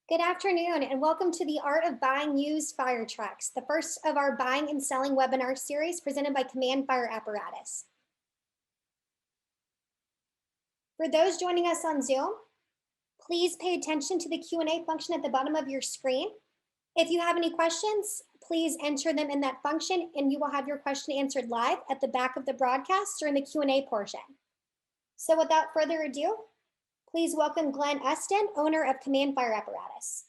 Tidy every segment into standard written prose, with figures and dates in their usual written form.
Good afternoon and welcome to the Art of Buying Used Fire Trucks, the first of our buying and selling webinar series presented by Command Fire Apparatus. For those joining us on Zoom, please pay attention to the Q&A function at the bottom of your screen. If you have any questions, please enter them in that function and you will have your question answered live at the back of the broadcast during the Q&A portion. So without further ado, please welcome Glenn Usdin, owner of Command Fire Apparatus.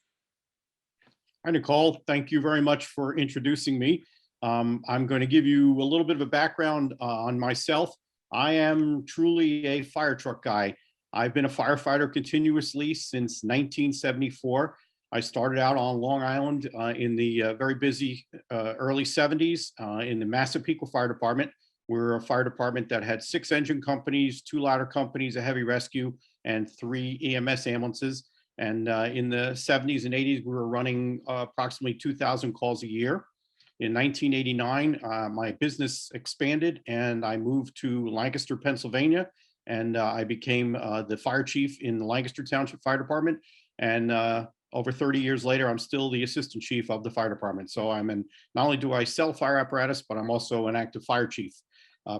Hi, Nicole. Thank you very much for introducing me. I'm going to give you a little bit of a background on myself. I am truly a fire truck guy. I've been a firefighter continuously since 1974. I started out on Long Island in the very busy early 70s in the Massapequa Fire Department. We're a fire department that had 6 engine companies, 2 ladder companies, a heavy rescue, and 3 EMS ambulances. And in the 70s and 80s, we were running approximately 2,000 calls a year. In 1989, my business expanded and I moved to Lancaster, Pennsylvania, and I became the fire chief in the Lancaster Township Fire Department. And over 30 years later, I'm still the assistant chief of the fire department. So not only do I sell fire apparatus, but I'm also an active fire chief.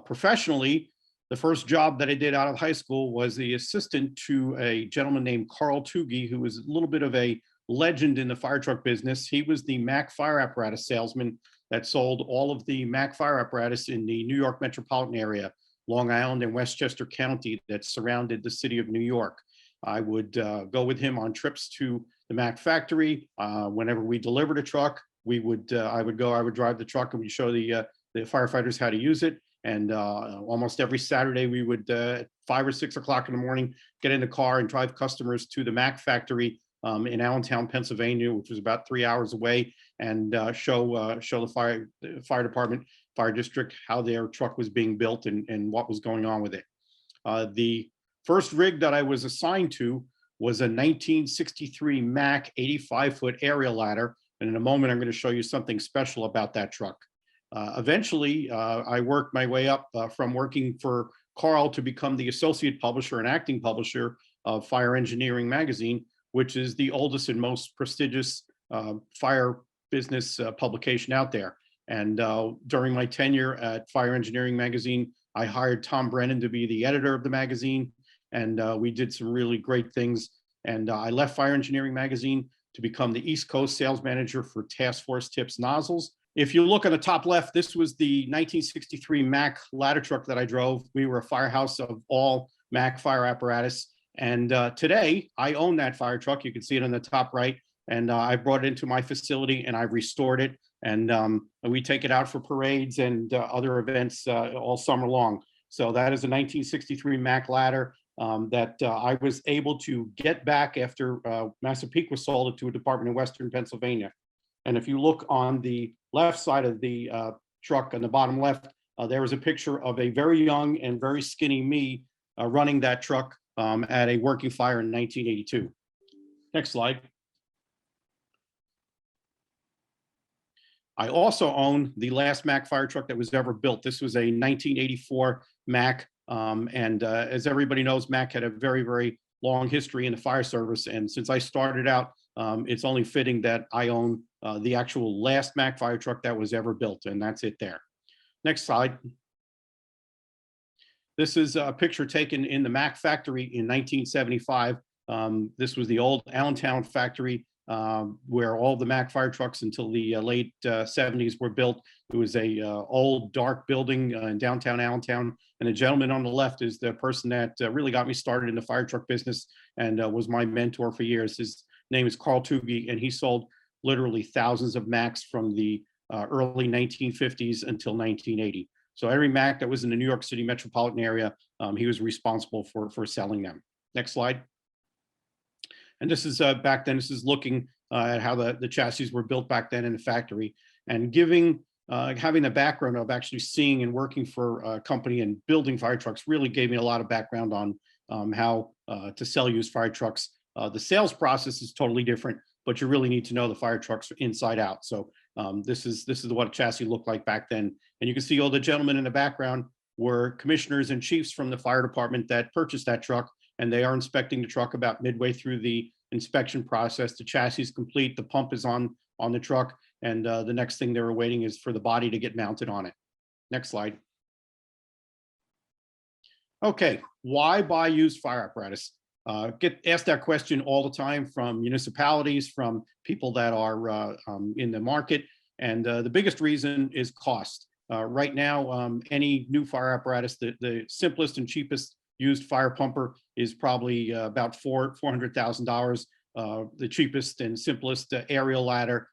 Professionally, the first job that I did out of high school was the assistant to a gentleman named Carl Tugge, who was a little bit of a legend in the fire truck business. He was the Mack Fire Apparatus salesman that sold all of the Mack Fire Apparatus in the New York metropolitan area, Long Island and Westchester County that surrounded the city of New York. I would go with him on trips to the Mack factory. Whenever we delivered a truck, I would drive the truck and we'd show the firefighters how to use it. And almost every Saturday, we would, 5 or 6 o'clock in the morning, get in the car and drive customers to the Mack factory in Allentown, Pennsylvania, which was about 3 hours away, and show the fire department, fire district, how their truck was being built and what was going on with it. The first rig that I was assigned to was a 1963 Mack 85-foot aerial ladder. And in a moment, I'm going to show you something special about that truck. Eventually, I worked my way up from working for Carl to become the associate publisher and acting publisher of Fire Engineering magazine, which is the oldest and most prestigious fire business publication out there. And during my tenure at Fire Engineering magazine, I hired Tom Brennan to be the editor of the magazine, and we did some really great things. And I left Fire Engineering magazine to become the East Coast sales manager for Task Force Tips Nozzles. If you look on the top left, this was the 1963 Mack ladder truck that I drove. We were a firehouse of all Mack Fire Apparatus. And today, I own that fire truck. You can see it on the top right. And I brought it into my facility and I've restored it. And we take it out for parades and other events all summer long. So that is a 1963 Mack ladder that I was able to get back after Massapequa sold it to a department in Western Pennsylvania. And if you look on the left side of the truck on the bottom left, there is a picture of a very young and very skinny me running that truck at a working fire in 1982. Next slide. I also own the last Mack fire truck that was ever built. This was a 1984 Mack. As everybody knows, Mack had a very, very long history in the fire service. And since I started out, it's only fitting that I own the actual last Mack fire truck that was ever built, and that's it there. Next slide. This is a picture taken in the Mack factory in 1975. This was the old Allentown factory where all the Mack fire trucks until the late 70s were built. It was a old dark building in downtown Allentown. And the gentleman on the left is the person that really got me started in the fire truck business and was my mentor for years. His name is Carl Tugge, and he sold literally thousands of Macks from the early 1950s until 1980. So every Mack that was in the New York City metropolitan area, he was responsible for selling them. Next slide. And this is back then, this is looking at how the chassis were built back then in the factory, and having the background of actually seeing and working for a company and building fire trucks really gave me a lot of background on how to sell used fire trucks. The sales process is totally different, but you really need to know the fire trucks inside out. So this is what a chassis looked like back then. And you can see all the gentlemen in the background were commissioners and chiefs from the fire department that purchased that truck. and they are inspecting the truck about midway through the inspection process. The chassis is complete, the pump is on the truck, and the next thing they're awaiting is for the body to get mounted on it. Next slide. Okay, why buy used fire apparatus? Get asked that question all the time from municipalities, from people that are in the market, and the biggest reason is cost. Right now, any new fire apparatus, the simplest and cheapest used fire pumper is probably about $400,000. The cheapest and simplest aerial ladder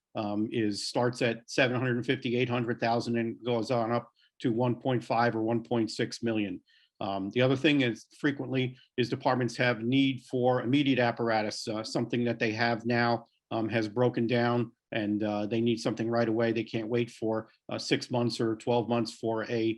starts at $750,000, $800,000 and goes on up to 1.5 or 1.6 million. The other thing is frequently is departments have need for immediate apparatus. Something that they have now has broken down, and they need something right away. They can't wait for 6 months or 12 months for a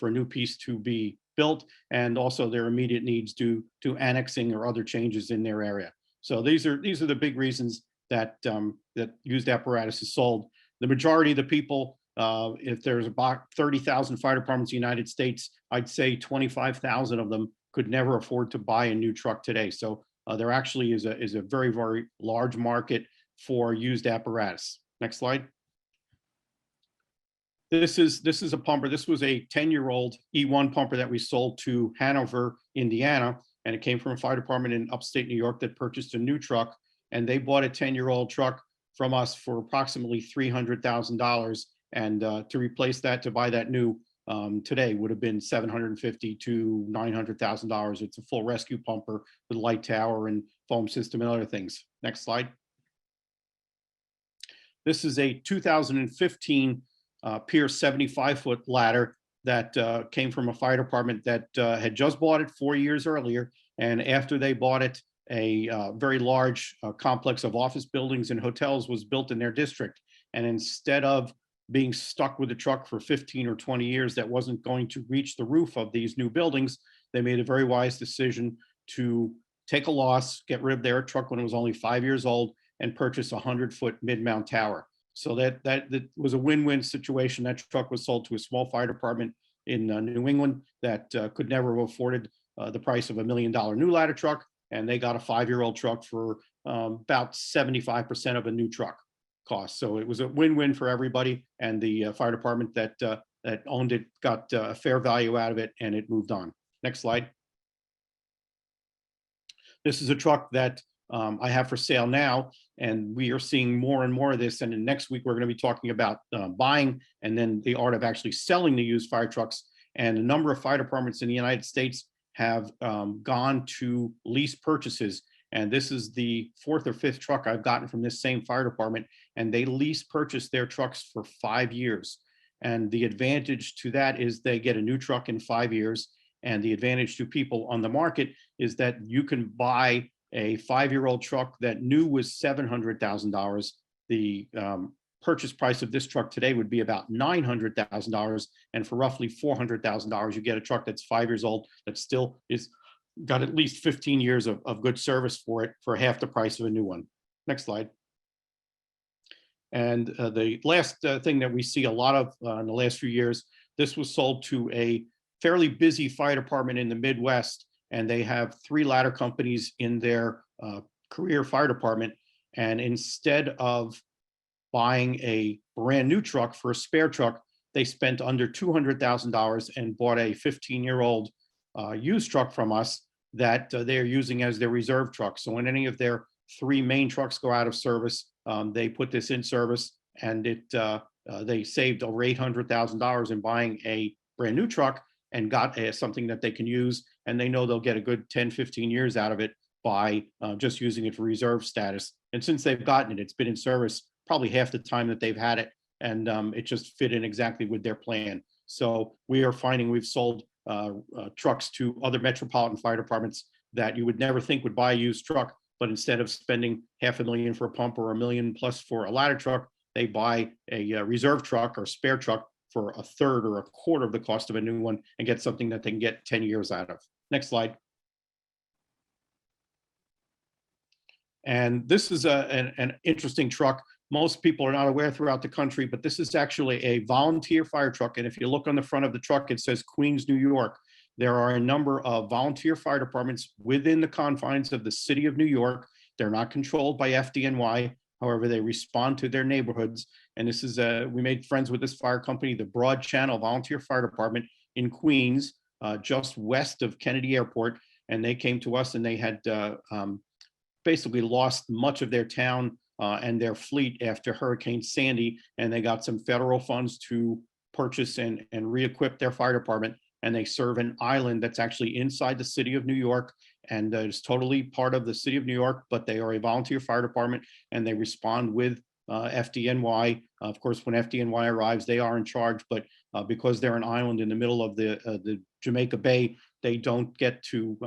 new piece to be built, and also their immediate needs due to annexing or other changes in their area. So these are the big reasons that that used apparatus is sold. The majority of the people, if there's about 30,000 fire departments in the United States, I'd say 25,000 of them could never afford to buy a new truck today. So there actually is a very, very large market for used apparatus. Next slide. This is a pumper. This was a 10-year-old E1 pumper that we sold to Hanover, Indiana, and it came from a fire department in upstate New York that purchased a new truck, and they bought a 10-year-old truck from us for approximately $300,000. And to replace that, to buy that new today would have been $750,000 to $900,000. It's a full rescue pumper with light tower and foam system and other things. Next slide. This is a 2015 Pierce 75-foot ladder that came from a fire department that had just bought it 4 years earlier. And after they bought it, a very large complex of office buildings and hotels was built in their district. And instead of being stuck with the truck for 15 or 20 years that wasn't going to reach the roof of these new buildings, they made a very wise decision to take a loss, get rid of their truck when it was only 5 years old, and purchase a 100-foot mid-mount tower. So that was a win-win situation. That truck was sold to a small fire department in New England that could never have afforded the price of $1 million new ladder truck, and they got a 5-year-old truck for about 75% of a new truck cost. So it was a win-win for everybody, and the fire department that owned it got a fair value out of it, and it moved on. Next slide. This is a truck that I have for sale now, and we are seeing more and more of this. And next week, we're going to be talking about buying and then the art of actually selling the used fire trucks. And a number of fire departments in the United States have gone to lease purchases. And this is the 4th or 5th truck I've gotten from this same fire department, and they lease purchase their trucks for 5 years. And the advantage to that is they get a new truck in 5 years. And the advantage to people on the market is that you can buy a 5-year-old truck that new was $700,000. The purchase price of this truck today would be about $900,000. And for roughly $400,000, you get a truck that's 5 years old that still is got at least 15 years of good service for it for half the price of a new one. Next slide. And the last thing that we see a lot of in the last few years, this was sold to a fairly busy fire department in the Midwest, and they have 3 ladder companies in their career fire department. And instead of buying a brand new truck for a spare truck, they spent under $200,000 and bought a 15-year-old used truck from us that they're using as their reserve truck. So when any of their 3 main trucks go out of service, they put this in service, and they saved over $800,000 in buying a brand new truck and got something that they can use, and they know they'll get a good 10, 15 years out of it by just using it for reserve status. And since they've gotten it, it's been in service probably half the time that they've had it, and it just fit in exactly with their plan. So we are finding we've sold trucks to other metropolitan fire departments that you would never think would buy a used truck, but instead of spending $500,000 for a pump or $1 million plus for a ladder truck, they buy a reserve truck or spare truck for a third or a quarter of the cost of a new one and get something that they can get 10 years out of. Next slide. And this is an interesting truck. Most people are not aware throughout the country, but this is actually a volunteer fire truck. And if you look on the front of the truck, it says Queens, New York. There are a number of volunteer fire departments within the confines of the city of New York. They're not controlled by FDNY. However, they respond to their neighborhoods. And this is, we made friends with this fire company, the Broad Channel Volunteer Fire Department in Queens, just west of Kennedy Airport. And they came to us and they had basically lost much of their town and their fleet after Hurricane Sandy. And they got some federal funds to purchase and re-equip their fire department. And they serve an island that's actually inside the city of New York, and it's totally part of the city of New York, but they are a volunteer fire department and they respond with FDNY. Of course, when FDNY arrives, they are in charge, but because they're an island in the middle of the Jamaica Bay, they don't get to,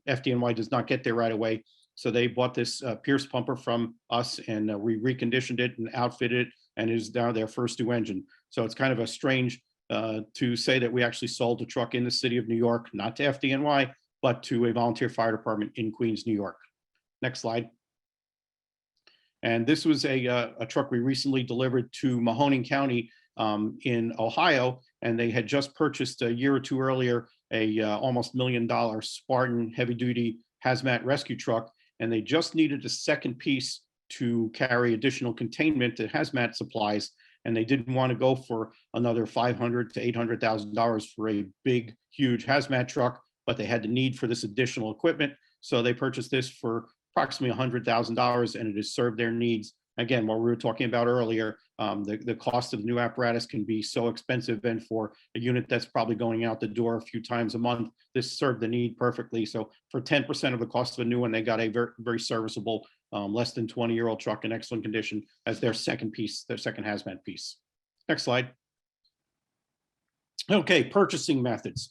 FDNY does not get there right away. So they bought this Pierce pumper from us, and we reconditioned it and outfitted it, and it is now their first new engine. So it's kind of a strange to say that we actually sold a truck in the city of New York, not to FDNY, but to a volunteer fire department in Queens, New York. Next slide. And this was a truck we recently delivered to Mahoning County in Ohio, and they had just purchased a year or two earlier a almost $1 million Spartan heavy-duty hazmat rescue truck, and they just needed a second piece to carry additional containment to hazmat supplies. And they didn't want to go for another $500,000 to $800,000 for a big, huge hazmat truck, but they had the need for this additional equipment. So they purchased this for approximately $100,000, and it has served their needs. Again, what we were talking about earlier, the cost of the new apparatus can be so expensive, and for a unit that's probably going out the door a few times a month, this served the need perfectly. So for 10% of the cost of a new one, they got a very, very serviceable, less than 20-year-old truck in excellent condition as their second piece, their second hazmat piece. Next slide. Okay, purchasing methods.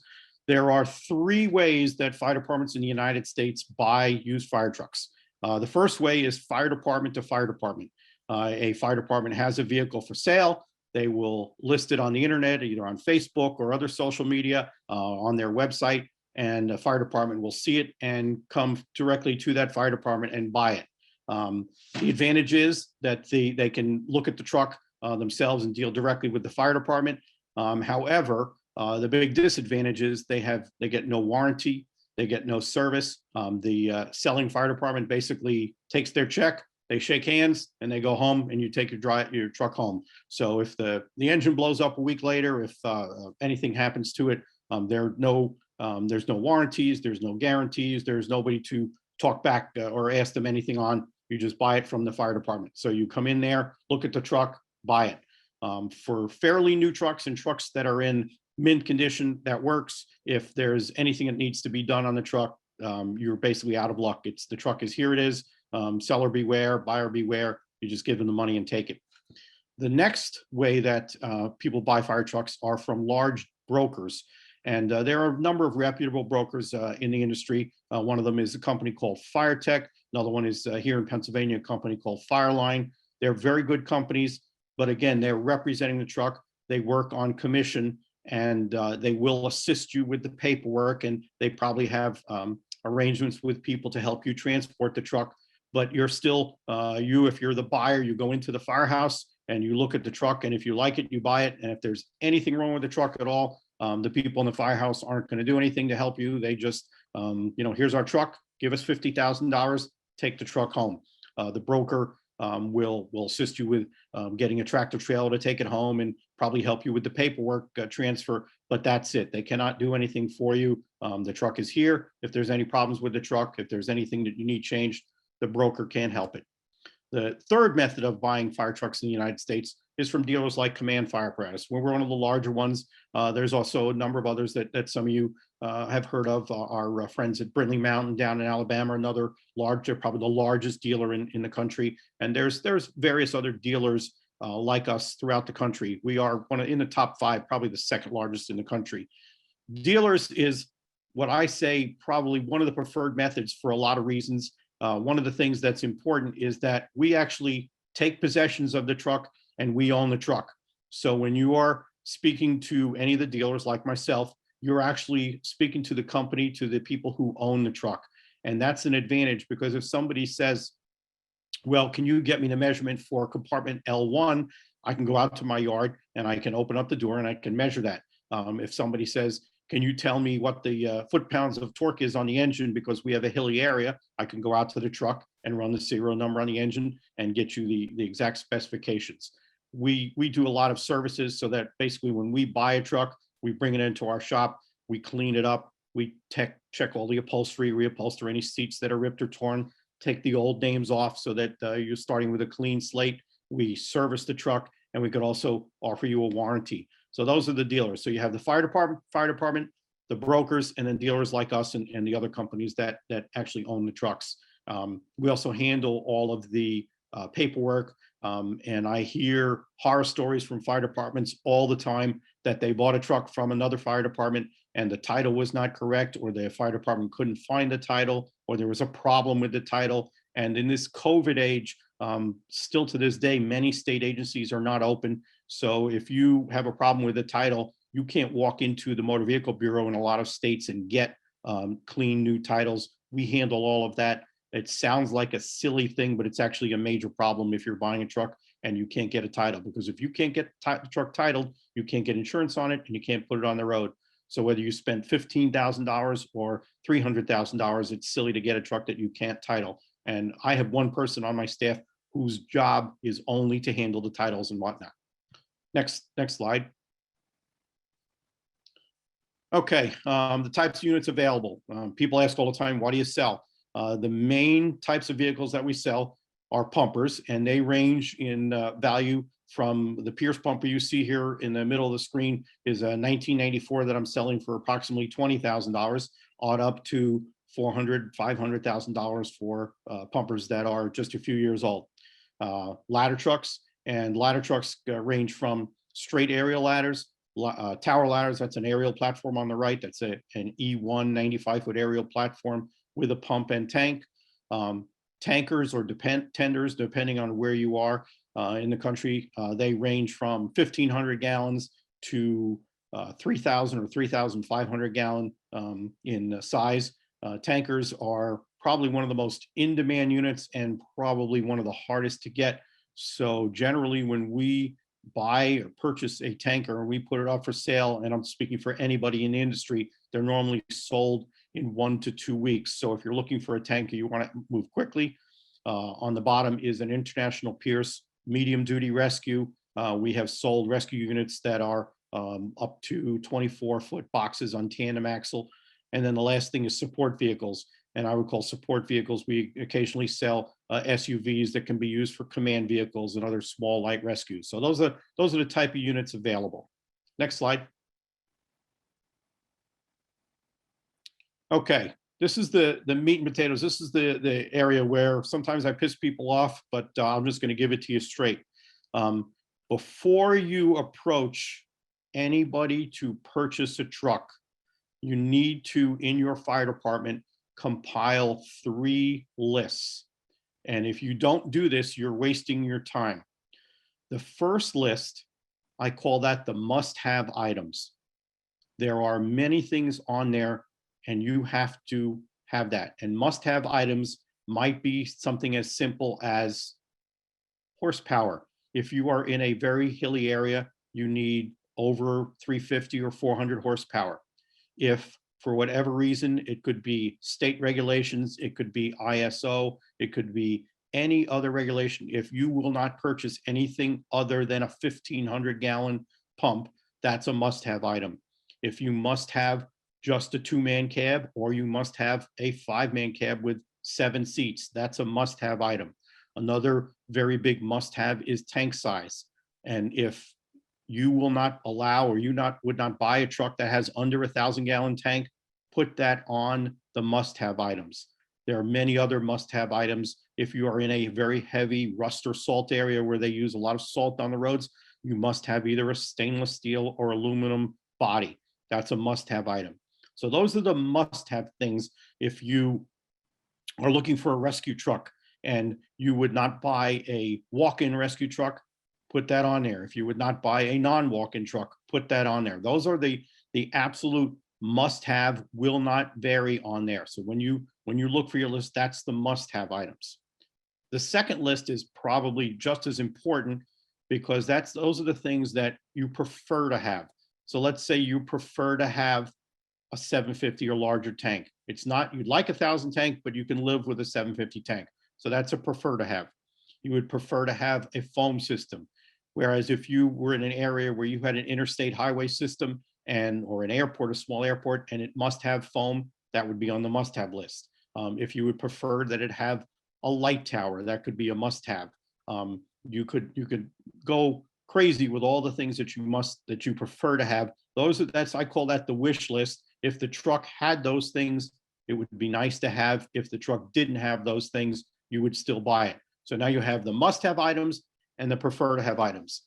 There are three ways that fire departments in the United States buy used fire trucks. The first way is fire department to fire department. A fire department has a vehicle for sale. They will list it on the internet, either on Facebook or other social media, on their website, and a fire department will see it and come directly to that fire department and buy it. The advantage is that they can look at the truck themselves and deal directly with the fire department. However, the big disadvantage is they get no warranty, they get no service. The selling fire department basically takes their check, they shake hands, and they go home, and you take your truck home. So if the engine blows up a week later, if anything happens to it, there's no warranties, there's no guarantees, there's nobody to talk back or ask them anything on. You just buy it from the fire department. So you come in there, look at the truck, buy it. For fairly new trucks and trucks that are in mint condition, that works. If there's anything that needs to be done on the truck, you're basically out of luck. It's the truck is here, it is. Seller beware, buyer beware. You just give them the money and take it. The next way that people buy fire trucks are from large brokers. And there are a number of reputable brokers in the industry. One of them is a company called FireTech. Another one is here in Pennsylvania, a company called Fireline. They're very good companies, but again, they're representing the truck. They work on commission, and they will assist you with the paperwork, and they probably have arrangements with people to help you transport the truck. But you're still, if you're the buyer, you go into the firehouse and you look at the truck, and if you like it, you buy it. And if there's anything wrong with the truck at all, the people in the firehouse aren't going to do anything to help you. They just, here's our truck, give us $50,000, take the truck home. The broker will assist you with getting a tractor trailer to take it home and probably help you with the paperwork transfer, but that's it. They cannot do anything for you. The truck is here. If there's any problems with the truck, if there's anything that you need changed, the broker can't help it. The third method of buying fire trucks in the United States is from dealers like Command Fire Apparatus. We're one of the larger ones. There's also a number of others that some of you have heard of. Our friends at Brindley Mountain down in Alabama, another larger, probably the largest dealer in the country. And there's various other dealers like us throughout the country. We are in the top 5, probably the second largest in the country. Dealers is what I say probably one of the preferred methods for a lot of reasons. One of the things that's important is that we actually take possessions of the truck and we own the truck. So when you are speaking to any of the dealers like myself, you're actually speaking to the company, to the people who own the truck. And that's an advantage, because if somebody says, well, can you get me the measurement for compartment L1? I can go out to my yard and I can open up the door and I can measure that. If somebody says, can you tell me what the foot-pounds of torque is on the engine? Because we have a hilly area. I can go out to the truck and run the serial number on the engine and get you the exact specifications. We do a lot of services so that basically when we buy a truck, we bring it into our shop, we clean it up, we check all the upholstery, reupholster any seats that are ripped or torn, take the old names off so that you're starting with a clean slate. We service the truck, and we could also offer you a warranty. So those are the dealers. So you have the fire department, the brokers, and then dealers like us and the other companies that actually own the trucks. We also handle all of the paperwork. And I hear horror stories from fire departments all the time that they bought a truck from another fire department and the title was not correct, or the fire department couldn't find the title, or there was a problem with the title. And in this COVID age, still to this day, many state agencies are not open. So if you have a problem with the title, you can't walk into the Motor Vehicle Bureau in a lot of states and get clean new titles. We handle all of that. It sounds like a silly thing, but it's actually a major problem if you're buying a truck and you can't get a title, because if you can't get the truck titled, you can't get insurance on it and you can't put it on the road. So whether you spend $15,000 or $300,000, it's silly to get a truck that you can't title. And I have one person on my staff whose job is only to handle the titles and whatnot. Next slide. Okay, the types of units available. People ask all the time, what do you sell? The main types of vehicles that we sell are pumpers, and they range in value from the Pierce pumper you see here in the middle of the screen is a 1994 that I'm selling for approximately $20,000, on up to $400,000, $500,000 for pumpers that are just a few years old. Ladder trucks range from straight aerial ladders, tower ladders. That's an aerial platform on the right. That's an E1 95-foot aerial platform with a pump and tank. Tankers or tenders, depending on where you are in the country, they range from 1,500 gallons to 3,000 or 3,500 gallon in size. Tankers are probably one of the most in-demand units and probably one of the hardest to get. So generally, when we buy or purchase a tanker and we put it up for sale, and I'm speaking for anybody in the industry, they're normally sold in 1 to 2 weeks. So if you're looking for a tanker, you want to move quickly. On the bottom is an International Pierce medium duty rescue. We have sold rescue units that are up to 24-foot boxes on tandem axle. And then the last thing is support vehicles. And I would call support vehicles, we occasionally sell SUVs that can be used for command vehicles and other small light rescues. So those are the type of units available. Next slide. Okay, this is the meat and potatoes. This is the area where sometimes I piss people off, but I'm just going to give it to you straight. Before you approach anybody to purchase a truck, you need to, in your fire department, compile 3 lists. And if you don't do this, you're wasting your time. The first list, I call that the must-have items. There are many things on there, and you have to have that. And must-have items might be something as simple as horsepower. If you are in a very hilly area, you need over 350 or 400 horsepower. If for whatever reason, it could be state regulations, it could be ISO, it could be any other regulation. If you will not purchase anything other than a 1,500 gallon pump, that's a must-have item. If you must have just a 2-man cab, or you must have a 5-man cab with 7 seats, that's a must-have item. Another very big must-have is tank size. And if you will not allow, or would not buy a truck that has under 1,000 gallon tank, put that on the must-have items. There are many other must-have items. If you are in a very heavy rust or salt area where they use a lot of salt on the roads, you must have either a stainless steel or aluminum body. That's a must-have item. So those are the must-have things. If you are looking for a rescue truck and you would not buy a walk-in rescue truck, put that on there. If you would not buy a non-walk-in truck, put that on there. Those are the absolute must-have, will not vary on there. So when you look for your list, that's the must-have items. The second list is probably just as important, because those are the things that you prefer to have. So let's say you prefer to have a 750 or larger tank. It's not, you'd like 1,000 tank, but you can live with a 750 tank. So that's a prefer to have. You would prefer to have a foam system. Whereas if you were in an area where you had an interstate highway system or an airport, a small airport, and it must have foam, that would be on the must have list. If you would prefer that it have a light tower, that could be a must have. You could go crazy with all the things that you prefer to have. I call that the wish list. If the truck had those things, it would be nice to have. If the truck didn't have those things, you would still buy it. So now you have the must have items and the prefer to have items.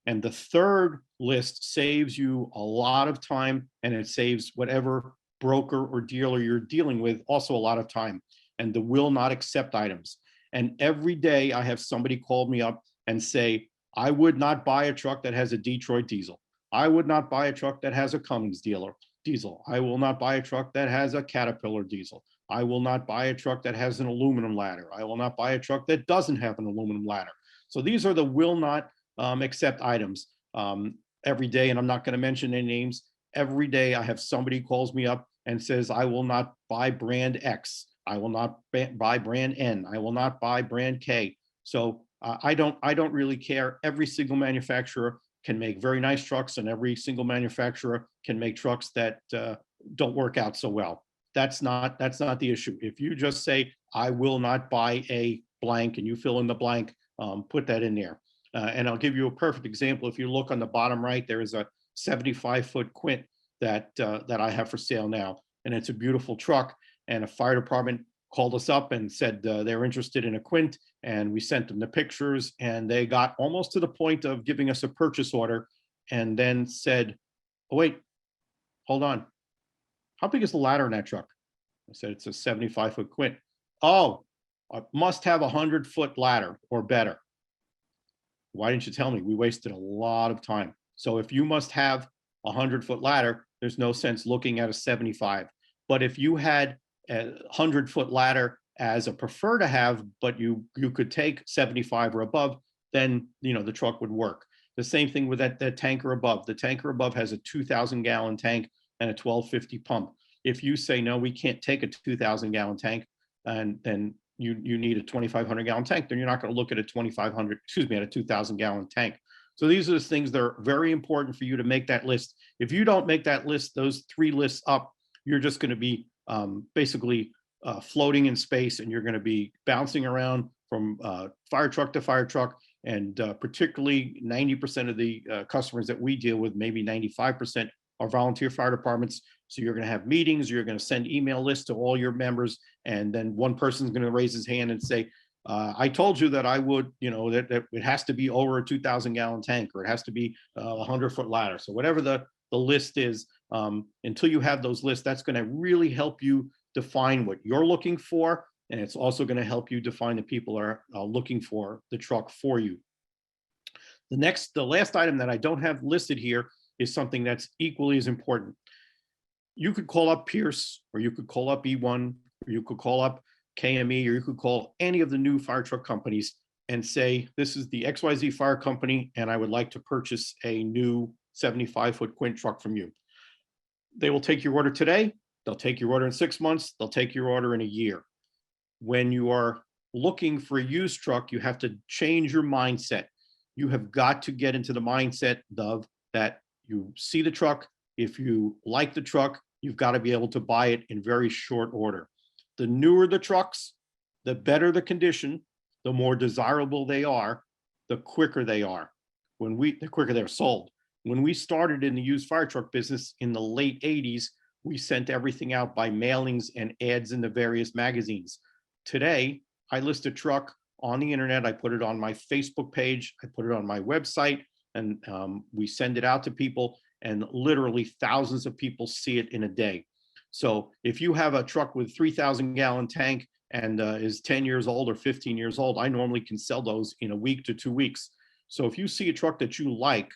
And the third list saves you a lot of time, and it saves whatever broker or dealer you're dealing with also a lot of time. And the will not accept items. And every day I have somebody call me up and say, I would not buy a truck that has a Detroit diesel. I would not buy a truck that has a Cummins diesel. I will not buy a truck that has a Caterpillar diesel. I will not buy a truck that has an aluminum ladder. I will not buy a truck that doesn't have an aluminum ladder. So these are the will not accept items every day. And I'm not going to mention any names. Every day I have somebody calls me up and says, I will not buy brand X. I will not buy brand N. I will not buy brand K. So I don't really care. Every single manufacturer can make very nice trucks, and every single manufacturer can make trucks that don't work out so well. That's not the issue. If you just say, I will not buy a blank, and you fill in the blank, put that in there. And I'll give you a perfect example. If you look on the bottom right, there is a 75-foot Quint that I have for sale now, and it's a beautiful truck. And a fire department called us up and said they're interested in a Quint, and we sent them the pictures, and they got almost to the point of giving us a purchase order, and then said, oh, wait, hold on. How big is the ladder in that truck? I said, it's a 75-foot Quint. Oh, I must have a 100-foot ladder or better. Why didn't you tell me? We wasted a lot of time. So if you must have a 100-foot ladder, there's no sense looking at a 75. But if you had a 100-foot ladder as a prefer to have, but you could take 75 or above, then the truck would work. The same thing with that tanker above. The tanker above has a 2,000-gallon tank and a 1250 pump. If you say, no, we can't take a 2,000-gallon tank, and then you need a 2,500-gallon tank, then you're not going to look at a 2,000-gallon tank. So these are the things that are very important for you to make that list. If you don't make that list, those three lists up, you're just going to be basically floating in space, and you're going to be bouncing around from fire truck to fire truck. And particularly 90% of the customers that we deal with, maybe 95%, are volunteer fire departments. So you're going to have meetings, you're going to send email lists to all your members, and then one person's going to raise his hand and say, I told you that I would, that it has to be over a 2,000-gallon tank, or it has to be a 100-foot ladder. So whatever the list is, until you have those lists, that's going to really help you define what you're looking for. And it's also going to help you define the people are looking for the truck for you. The last item that I don't have listed here is something that's equally as important. You could call up Pierce, or you could call up E1, or you could call up KME, or you could call any of the new fire truck companies and say, this is the XYZ Fire Company, and I would like to purchase a new 75-foot Quint truck from you. They will take your order today. They'll take your order in 6 months. They'll take your order in a year. When you are looking for a used truck, you have to change your mindset. You have got to get into the mindset of that you see the truck. If you like the truck, you've got to be able to buy it in very short order. The newer the trucks, the better the condition, the more desirable they are, the quicker they are. The quicker they're sold. When we started in the used fire truck business in the late 80s, we sent everything out by mailings and ads in the various magazines. Today, I list a truck on the internet. I put it on my Facebook page. I put it on my website, and we send it out to people, and literally thousands of people see it in a day. So if you have a truck with 3,000-gallon tank and is 10 years old or 15 years old, I normally can sell those in a week to 2 weeks. So if you see a truck that you like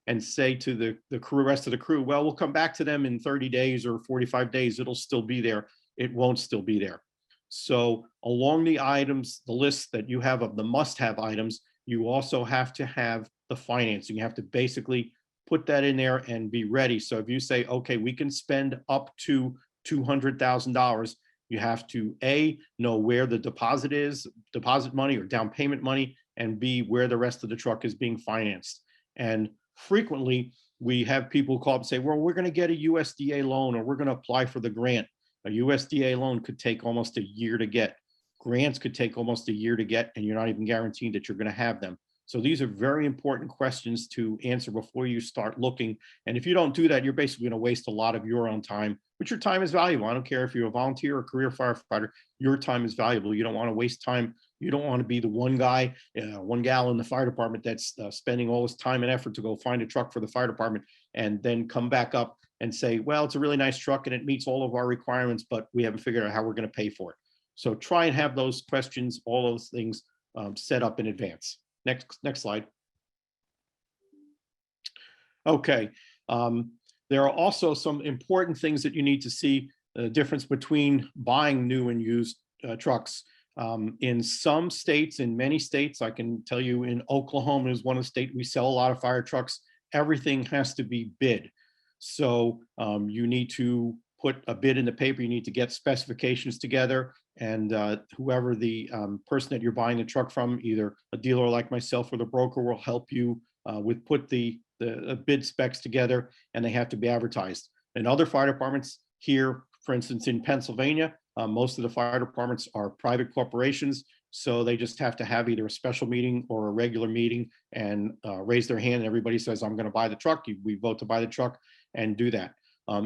and say to the rest of the crew, well, we'll come back to them in 30 days or 45 days, it'll still be there. It won't still be there. So along the items, the list that you have of the must-have items, you also have to have the financing. You have to basically put that in there and be ready. So if you say, okay, we can spend up to $200,000, you have to A, know where the deposit is, deposit money or down payment money, and B, where the rest of the truck is being financed. And frequently we have people call up and say, well, we're going to get a USDA loan or we're going to apply for the grant. A USDA loan could take almost a year to get. Grants could take almost a year to get, and you're not even guaranteed that you're going to have them. So these are very important questions to answer before you start looking. And if you don't do that, you're basically going to waste a lot of your own time, but your time is valuable. I don't care if you're a volunteer or career firefighter, your time is valuable. You don't want to waste time. You don't want to be the one guy, one gal in the fire department that's spending all this time and effort to go find a truck for the fire department and then come back up and say, well, it's a really nice truck and it meets all of our requirements, but we haven't figured out how we're going to pay for it. So try and have those questions, all those things set up in advance. Next slide. Okay. There are also some important things that you need to see the difference between buying new and used trucks. In some states, in many states, I can tell you in Oklahoma is one of the states we sell a lot of fire trucks. Everything has to be bid. So you need to put a bid in the paper. You need to get specifications together, and whoever the person that you're buying the truck from, either a dealer like myself or the broker, will help you with put the bid specs together, and they have to be advertised. In other fire departments here, for instance, in Pennsylvania, most of the fire departments are private corporations, so they just have to have either a special meeting or a regular meeting and raise their hand, and everybody says, I'm going to buy the truck. We vote to buy the truck and do that.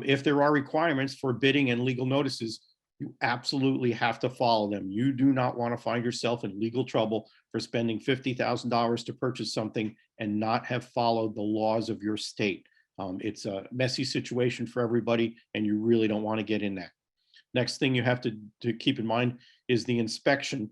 If there are requirements for bidding and legal notices, you absolutely have to follow them. You do not want to find yourself in legal trouble for spending $50,000 to purchase something and not have followed the laws of your state. It's a messy situation for everybody, and you really don't want to get in that. Next thing you have to keep in mind is the inspection.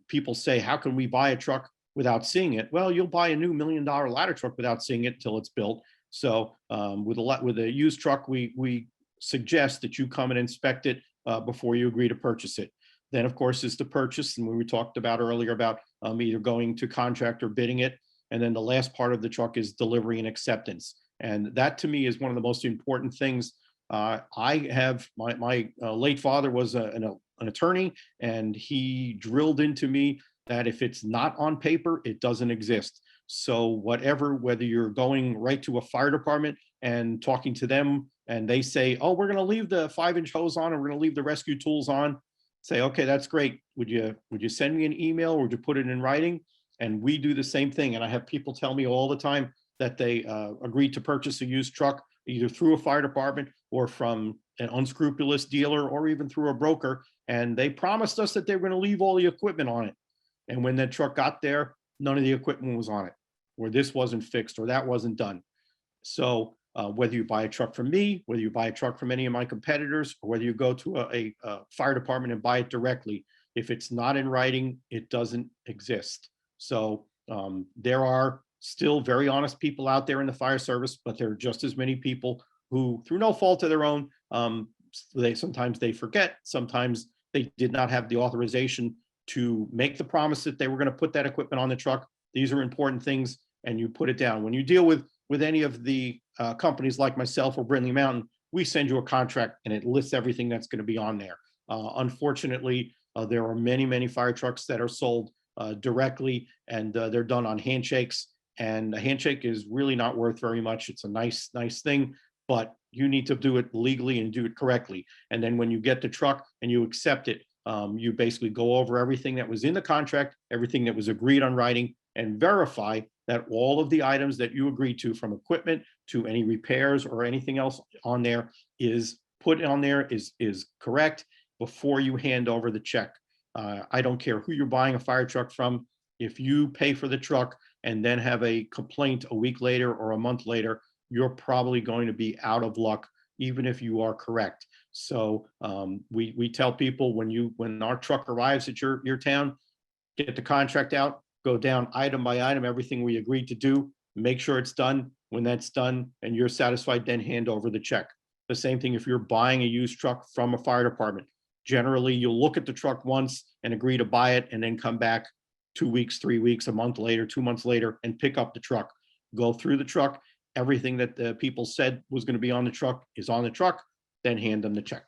People say, how can we buy a truck without seeing it? Well, you'll buy a new $1 million ladder truck without seeing it until it's built. So with a used truck, we suggest that you come and inspect it before you agree to purchase it. Then, of course, is the purchase, and we talked about earlier about either going to contract or bidding it. And then the last part of the truck is delivery and acceptance. And that, to me, is one of the most important things. I have my late father was an attorney, and he drilled into me that if it's not on paper, it doesn't exist. So whether you're going right to a fire department and talking to them, and they say, oh, we're going to leave the 5-inch hose on, and we're going to leave the rescue tools on, say, okay, that's great. Would you send me an email, or would you put it in writing? And we do the same thing. And I have people tell me all the time that they agreed to purchase a used truck either through a fire department or from an unscrupulous dealer or even through a broker. And they promised us that they were going to leave all the equipment on it. And when that truck got there, none of the equipment was on it, or this wasn't fixed, or that wasn't done. So whether you buy a truck from me, whether you buy a truck from any of my competitors, or whether you go to a fire department and buy it directly, if it's not in writing, it doesn't exist. So there are still very honest people out there in the fire service, but there are just as many people who, through no fault of their own, sometimes they forget, sometimes they did not have the authorization to make the promise that they were going to put that equipment on the truck. These are important things, and you put it down. When you deal with any of the companies like myself or Brindley Mountain, we send you a contract and it lists everything that's going to be on there. Unfortunately, there are many fire trucks that are sold directly, and they're done on handshakes, and a handshake is really not worth very much. It's a nice thing, but you need to do it legally and do it correctly. And then when you get the truck and you accept it, you basically go over everything that was in the contract, everything that was agreed on writing, and verify that all of the items that you agreed to, from equipment to any repairs or anything else on there, is put on there, is correct before you hand over the check. I don't care who you're buying a fire truck from. If you pay for the truck and then have a complaint a week later or a month later, you're probably going to be out of luck, even if you are correct. So we tell people, when our truck arrives at your town, get the contract out, go down item by item, everything we agreed to do, make sure it's done. When that's done and you're satisfied, then hand over the check. The same thing if you're buying a used truck from a fire department. Generally, you'll look at the truck once and agree to buy it, and then come back 2 weeks, 3 weeks, a month later, 2 months later, and pick up the truck. Go through the truck everything that the people said was going to be on the truck is on the truck, then hand them the check.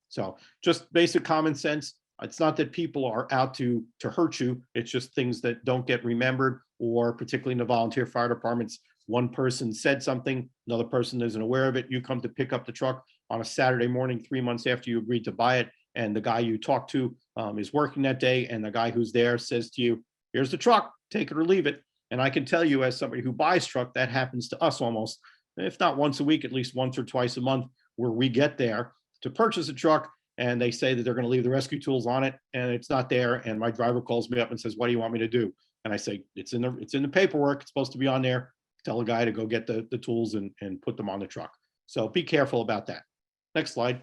So just basic common sense. It's not that people are out to hurt you. It's just things that don't get remembered, or particularly in the volunteer fire departments, one person said something, another person isn't aware of it. You come to pick up the truck on a Saturday morning, 3 months after you agreed to buy it, and the guy you talked to is working that day, and the guy who's there says to you, here's the truck, take it or leave it. And I can tell you, as somebody who buys truck, that happens to us almost, if not once a week, at least once or twice a month, where we get there to purchase a truck and they say that they're going to leave the rescue tools on it and it's not there. And my driver calls me up and says, what do you want me to do? And I say, it's in the paperwork. It's supposed to be on there. Tell a guy to go get the tools and put them on the truck. So be careful about that. Next slide.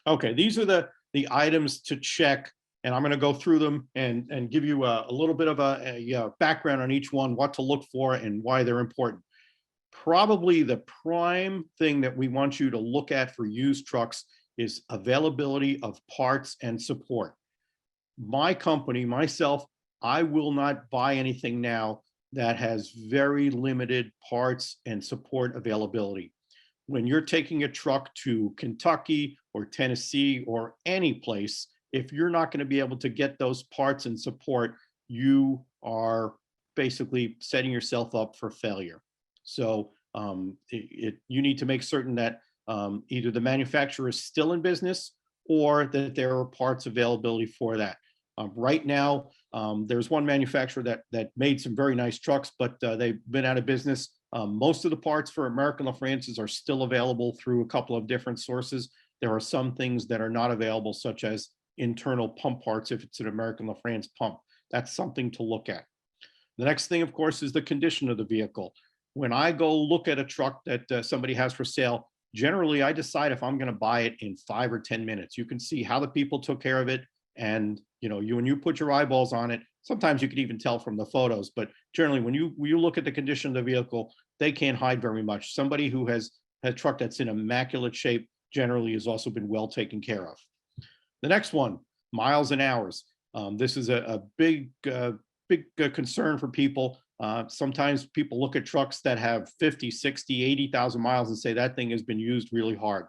Okay, these are the items to check, and I'm going to go through them and give you a little bit of a background on each one, what to look for and why they're important. Probably the prime thing that we want you to look at for used trucks is availability of parts and support. My company, myself, I will not buy anything now that has very limited parts and support availability. When you're taking a truck to Kentucky or Tennessee or any place, if you're not going to be able to get those parts and support, you are basically setting yourself up for failure. So you need to make certain that either the manufacturer is still in business or that there are parts availability for that. Right now, there's one manufacturer that made some very nice trucks, but they've been out of business. Most of the parts for American LaFrances are still available through a couple of different sources. There are some things that are not available, such as internal pump parts if it's an American LaFrance pump. That's something to look at. The next thing, of course, is the condition of the vehicle. When I go look at a truck that somebody has for sale, generally I decide if I'm going to buy it in 5 or 10 minutes. You can see how the people took care of it. And when you put your eyeballs on it, sometimes you could even tell from the photos, but generally when you look at the condition of the vehicle, they can't hide very much. Somebody who has a truck that's in immaculate shape generally has also been well taken care of. The next one, miles and hours. This is a big concern for people. Sometimes people look at trucks that have 50, 60, 80,000 miles and say that thing has been used really hard.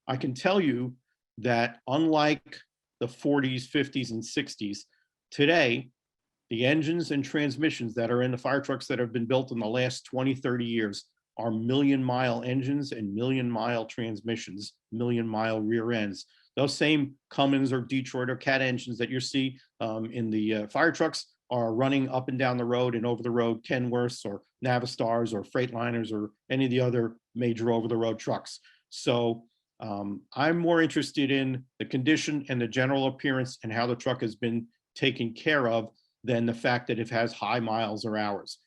I can tell you that unlike the 40s, 50s, and 60s, today, the engines and transmissions that are in the fire trucks that have been built in the last 20, 30 years are million-mile engines and million-mile transmissions, million-mile rear ends. Those same Cummins or Detroit or Cat engines that you see in the fire trucks are running up and down the road and over the road Kenworths or Navistars or Freightliners or any of the other major over-the-road trucks. So I'm more interested in the condition and the general appearance and how the truck has been taken care of than the fact that it has high miles or hours.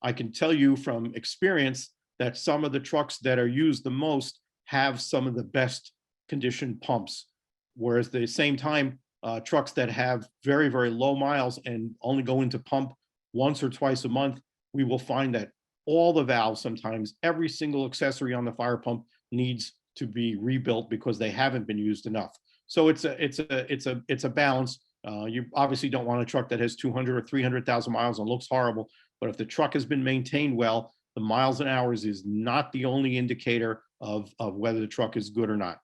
I can tell you from experience that some of the trucks that are used the most have some of the best conditioned pumps, whereas at the same time, trucks that have very, very low miles and only go into pump once or twice a month, we will find that all the valves, sometimes every single accessory on the fire pump needs to be rebuilt because they haven't been used enough. So it's a balance. You obviously don't want a truck that has 200 or 300,000 miles and looks horrible, but if the truck has been maintained well, the miles and hours is not the only indicator of whether the truck is good or not.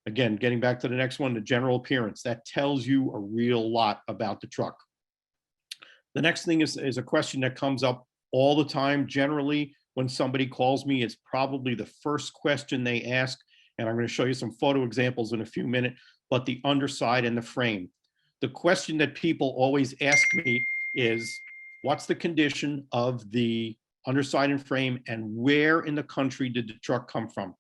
Again, getting back to the next one, the general appearance, that tells you a real lot about the truck. The next thing is a question that comes up all the time. Generally, when somebody calls me, it's probably the first question they ask, and I'm going to show you some photo examples in a few minutes, but the underside and the frame. The question that people always ask me is, what's the condition of the underside and frame, and where in the country did the truck come from?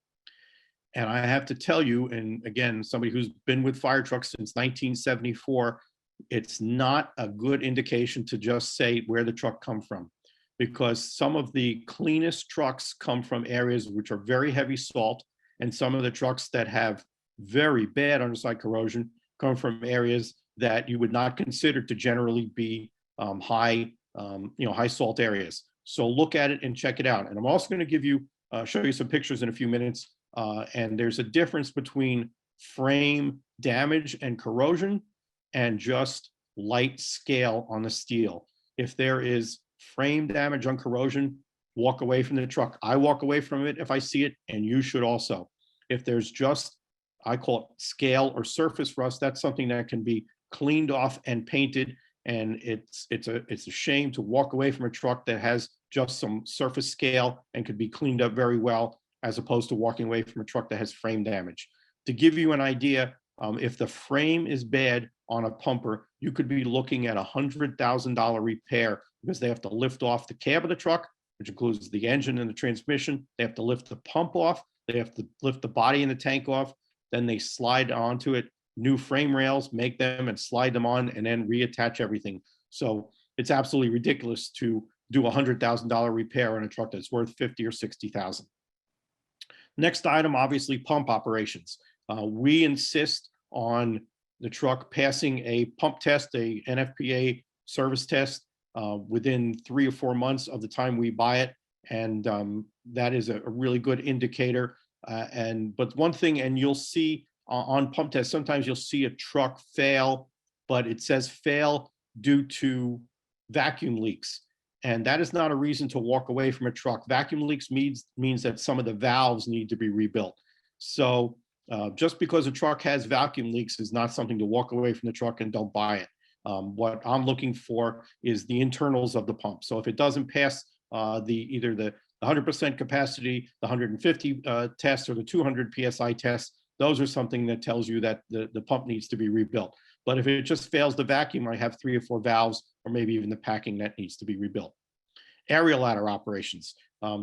And I have to tell you, and again, somebody who's been with fire trucks since 1974, it's not a good indication to just say where the truck come from, because some of the cleanest trucks come from areas which are very heavy salt, and some of the trucks that have very bad underside corrosion come from areas that you would not consider to generally be high salt areas. So look at it and check it out. And I'm also going to show you some pictures in a few minutes. And there's a difference between frame damage and corrosion and just light scale on the steel. If there is frame damage on corrosion, walk away from the truck. I walk away from it if I see it, and you should also. If there's just, I call it scale or surface rust, that's something that can be cleaned off and painted. And it's a shame to walk away from a truck that has just some surface scale and could be cleaned up very well, as opposed to walking away from a truck that has frame damage. To give you an idea, if the frame is bad on a pumper, you could be looking at $100,000 repair, because they have to lift off the cab of the truck, which includes the engine and the transmission. They have to lift the pump off. They have to lift the body and the tank off. Then they slide onto it new frame rails, make them and slide them on, and then reattach everything. So it's absolutely ridiculous to do $100,000 repair on a truck that's worth 50 or 60,000. Next item, obviously, pump operations. We insist on the truck passing a pump test, a NFPA service test, within 3 or 4 months of the time we buy it. And that is a really good indicator. But one thing, and you'll see on pump tests, sometimes you'll see a truck fail, but it says fail due to vacuum leaks. And that is not a reason to walk away from a truck. Vacuum leaks means that some of the valves need to be rebuilt. So just because a truck has vacuum leaks is not something to walk away from the truck and don't buy it. What I'm looking for is the internals of the pump. So if it doesn't pass either the 100% capacity, the 150 test, or the 200 PSI test, those are something that tells you that the pump needs to be rebuilt. But if it just fails the vacuum, I have 3 or 4 valves, or maybe even the packing that needs to be rebuilt. Aerial ladder operations.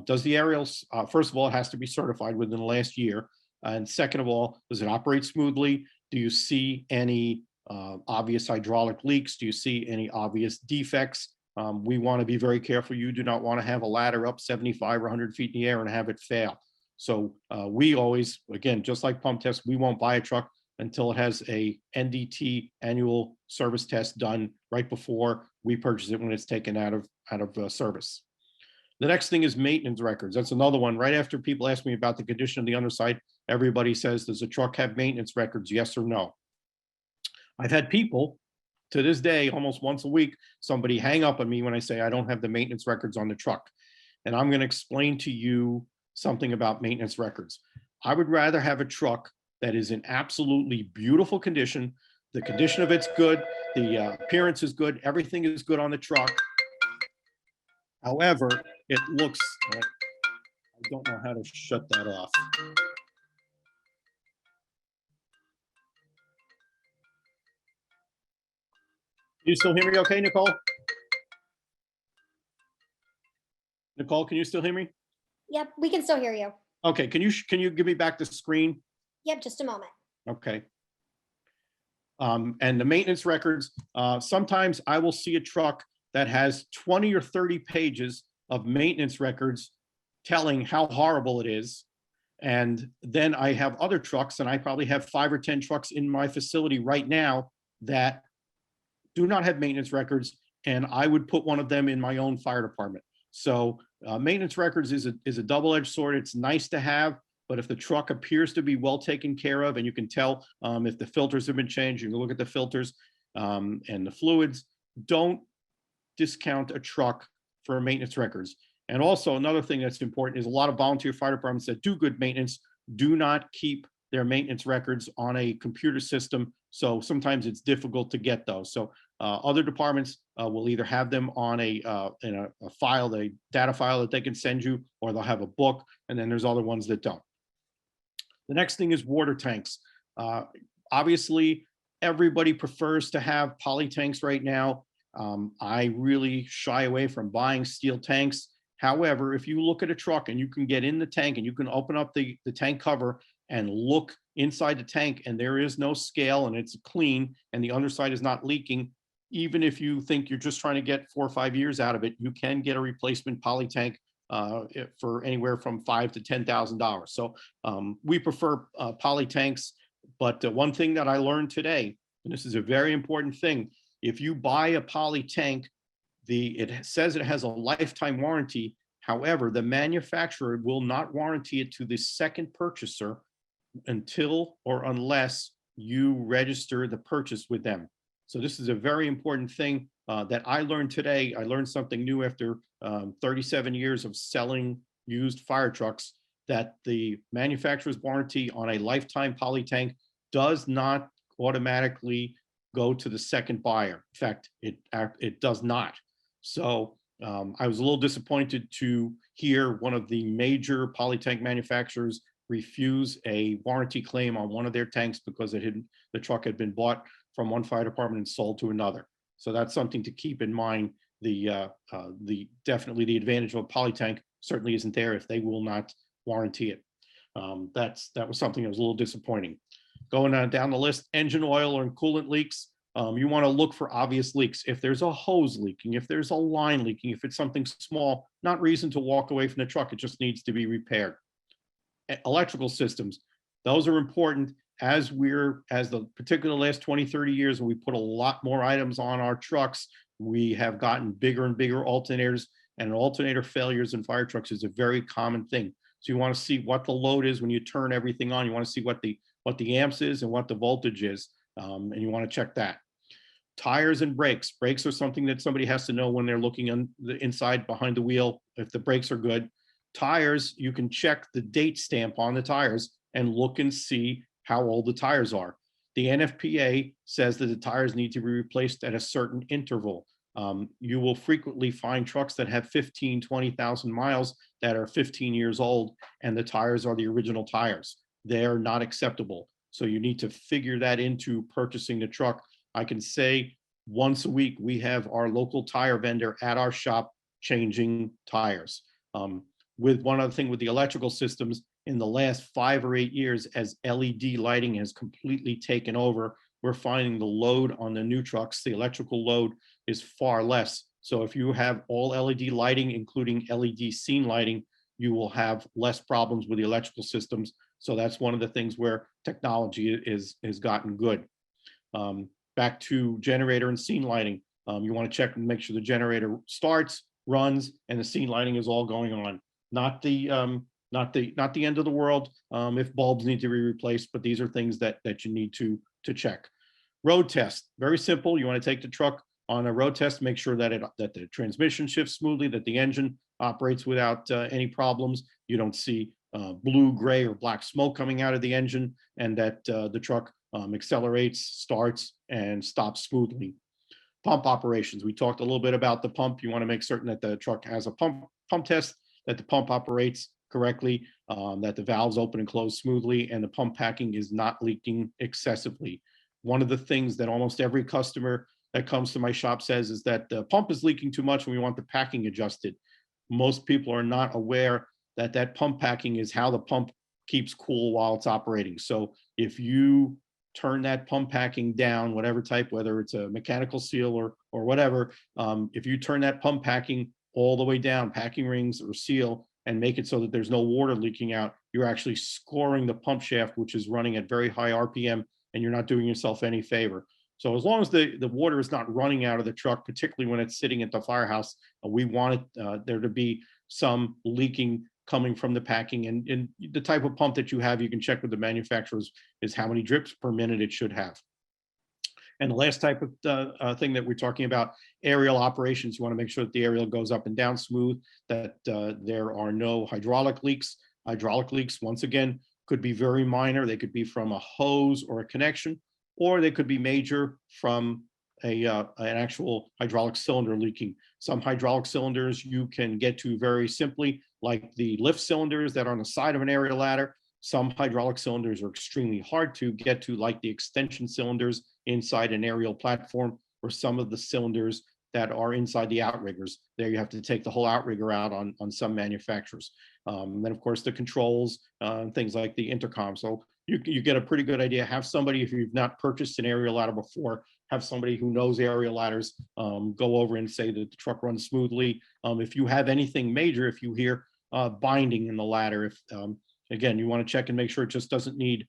Does the aerials, first of all, it has to be certified within the last year. And second of all, does it operate smoothly? Do you see any obvious hydraulic leaks? Do you see any obvious defects? We want to be very careful. You do not want to have a ladder up 75 or 100 feet in the air and have it fail. So we always, again, just like pump tests, we won't buy a truck until it has a NDT annual service test done right before we purchase it, when it's taken out of service. The next thing is maintenance records. That's another one. Right after people ask me about the condition of the underside, everybody says, does the truck have maintenance records? Yes or no? I've had people to this day, almost once a week, somebody hang up on me when I say I don't have the maintenance records on the truck. And I'm going to explain to you something about maintenance records. I would rather have a truck that is in absolutely beautiful condition. The condition of it's good. The appearance is good. Everything is good on the truck. However, it looks, I don't know how to shut that off. You still hear me okay, Nicole? Nicole, can you still hear me? Yep, we can still hear you. Okay, can you give me back the screen? Yep, just a moment. Okay. And the maintenance records, sometimes I will see a truck that has 20 or 30 pages of maintenance records telling how horrible it is. And then I have other trucks, and I probably have 5 or 10 trucks in my facility right now that do not have maintenance records, and I would put one of them in my own fire department. So maintenance records is a double-edged sword. It's nice to have, but if the truck appears to be well taken care of, and you can tell if the filters have been changed, you can look at the filters and the fluids, don't discount a truck for maintenance records. And also another thing that's important is a lot of volunteer fire departments that do good maintenance do not keep their maintenance records on a computer system. So sometimes it's difficult to get those. So other departments will either have them on in a file, a data file that they can send you, or they'll have a book, and then there's other ones that don't. The next thing is water tanks. Obviously, everybody prefers to have poly tanks right now. I really shy away from buying steel tanks. However, if you look at a truck and you can get in the tank and you can open up the tank cover and look inside the tank, and there is no scale and it's clean and the underside is not leaking, even if you think you're just trying to get 4 or 5 years out of it, you can get a replacement poly tank for anywhere from $5,000 to $10,000. So we prefer poly tanks. But one thing that I learned today, and this is a very important thing, if you buy a poly tank, it says it has a lifetime warranty. However, the manufacturer will not warranty it to the second purchaser until or unless you register the purchase with them. So this is a very important thing that I learned today. I learned something new after 37 years of selling used fire trucks, that the manufacturer's warranty on a lifetime poly tank does not automatically go to the second buyer. In fact, it does not. So I was a little disappointed to hear one of the major poly tank manufacturers refuse a warranty claim on one of their tanks because the truck had been bought from one fire department and sold to another. So that's something to keep in mind. Definitely the advantage of a poly tank certainly isn't there if they will not warranty it. That was something that was a little disappointing. Going down the list, engine oil or coolant leaks. You want to look for obvious leaks. If there's a hose leaking, if there's a line leaking, if it's something small, not reason to walk away from the truck. It just needs to be repaired. Electrical systems, those are important. As the particular last 20, 30 years, when we put a lot more items on our trucks, we have gotten bigger and bigger alternators, and alternator failures in fire trucks is a very common thing. So you want to see what the load is when you turn everything on. You want to see what the amps is and what the voltage is, and you want to check that. Tires and brakes. Brakes are something that somebody has to know when they're looking on the inside behind the wheel, if the brakes are good. Tires, you can check the date stamp on the tires and look and see how old the tires are. The NFPA says that the tires need to be replaced at a certain interval. You will frequently find trucks that have 15, 20,000 miles that are 15 years old, and the tires are the original tires. They're not acceptable. So you need to figure that into purchasing the truck. I can say once a week, we have our local tire vendor at our shop changing tires. With one other thing with the electrical systems, in the last 5 or 8 years, as LED lighting has completely taken over, we're finding the load on the new trucks, the electrical load is far less. So if you have all LED lighting, including LED scene lighting, you will have less problems with the electrical systems. So that's one of the things where technology has gotten good. Back to generator and scene lighting. You want to check and make sure the generator starts, runs, and the scene lighting is all going on. Not the end of the world if bulbs need to be replaced, but these are things that you need to check. Road test, very simple. You want to take the truck on a road test, make sure that the transmission shifts smoothly, that the engine operates without any problems. You don't see blue, gray, or black smoke coming out of the engine, and that the truck accelerates, starts, and stops smoothly. Pump operations. We talked a little bit about the pump. You want to make certain that the truck has a pump test, that the pump operates correctly, that the valves open and close smoothly, and the pump packing is not leaking excessively. One of the things that almost every customer that comes to my shop says is that the pump is leaking too much and we want the packing adjusted. Most people are not aware that that pump packing is how the pump keeps cool while it's operating. So if you turn that pump packing down, whatever type, whether it's a mechanical seal or whatever, if you turn that pump packing all the way down, packing rings or seal, and make it so that there's no water leaking out, you're actually scoring the pump shaft, which is running at very high RPM, and you're not doing yourself any favor. So as long as the water is not running out of the truck, particularly when it's sitting at the firehouse, we want there to be some leaking coming from the packing. And the type of pump that you have, you can check with the manufacturers, is how many drips per minute it should have. And the last type of thing that we're talking about, aerial operations. You want to make sure that the aerial goes up and down smooth, that there are no hydraulic leaks. Hydraulic leaks, once again, could be very minor. They could be from a hose or a connection, or they could be major from an actual hydraulic cylinder leaking. Some hydraulic cylinders you can get to very simply, like the lift cylinders that are on the side of an aerial ladder. Some hydraulic cylinders are extremely hard to get to, like the extension cylinders inside an aerial platform, or some of the cylinders that are inside the outriggers. There you have to take the whole outrigger out on some manufacturers. Then of course the controls, things like the intercom. So you get a pretty good idea. Have somebody, if you've not purchased an aerial ladder before, have somebody who knows aerial ladders go over and say that the truck runs smoothly. If you have anything major, if you hear binding in the ladder, again, you want to check and make sure it just doesn't need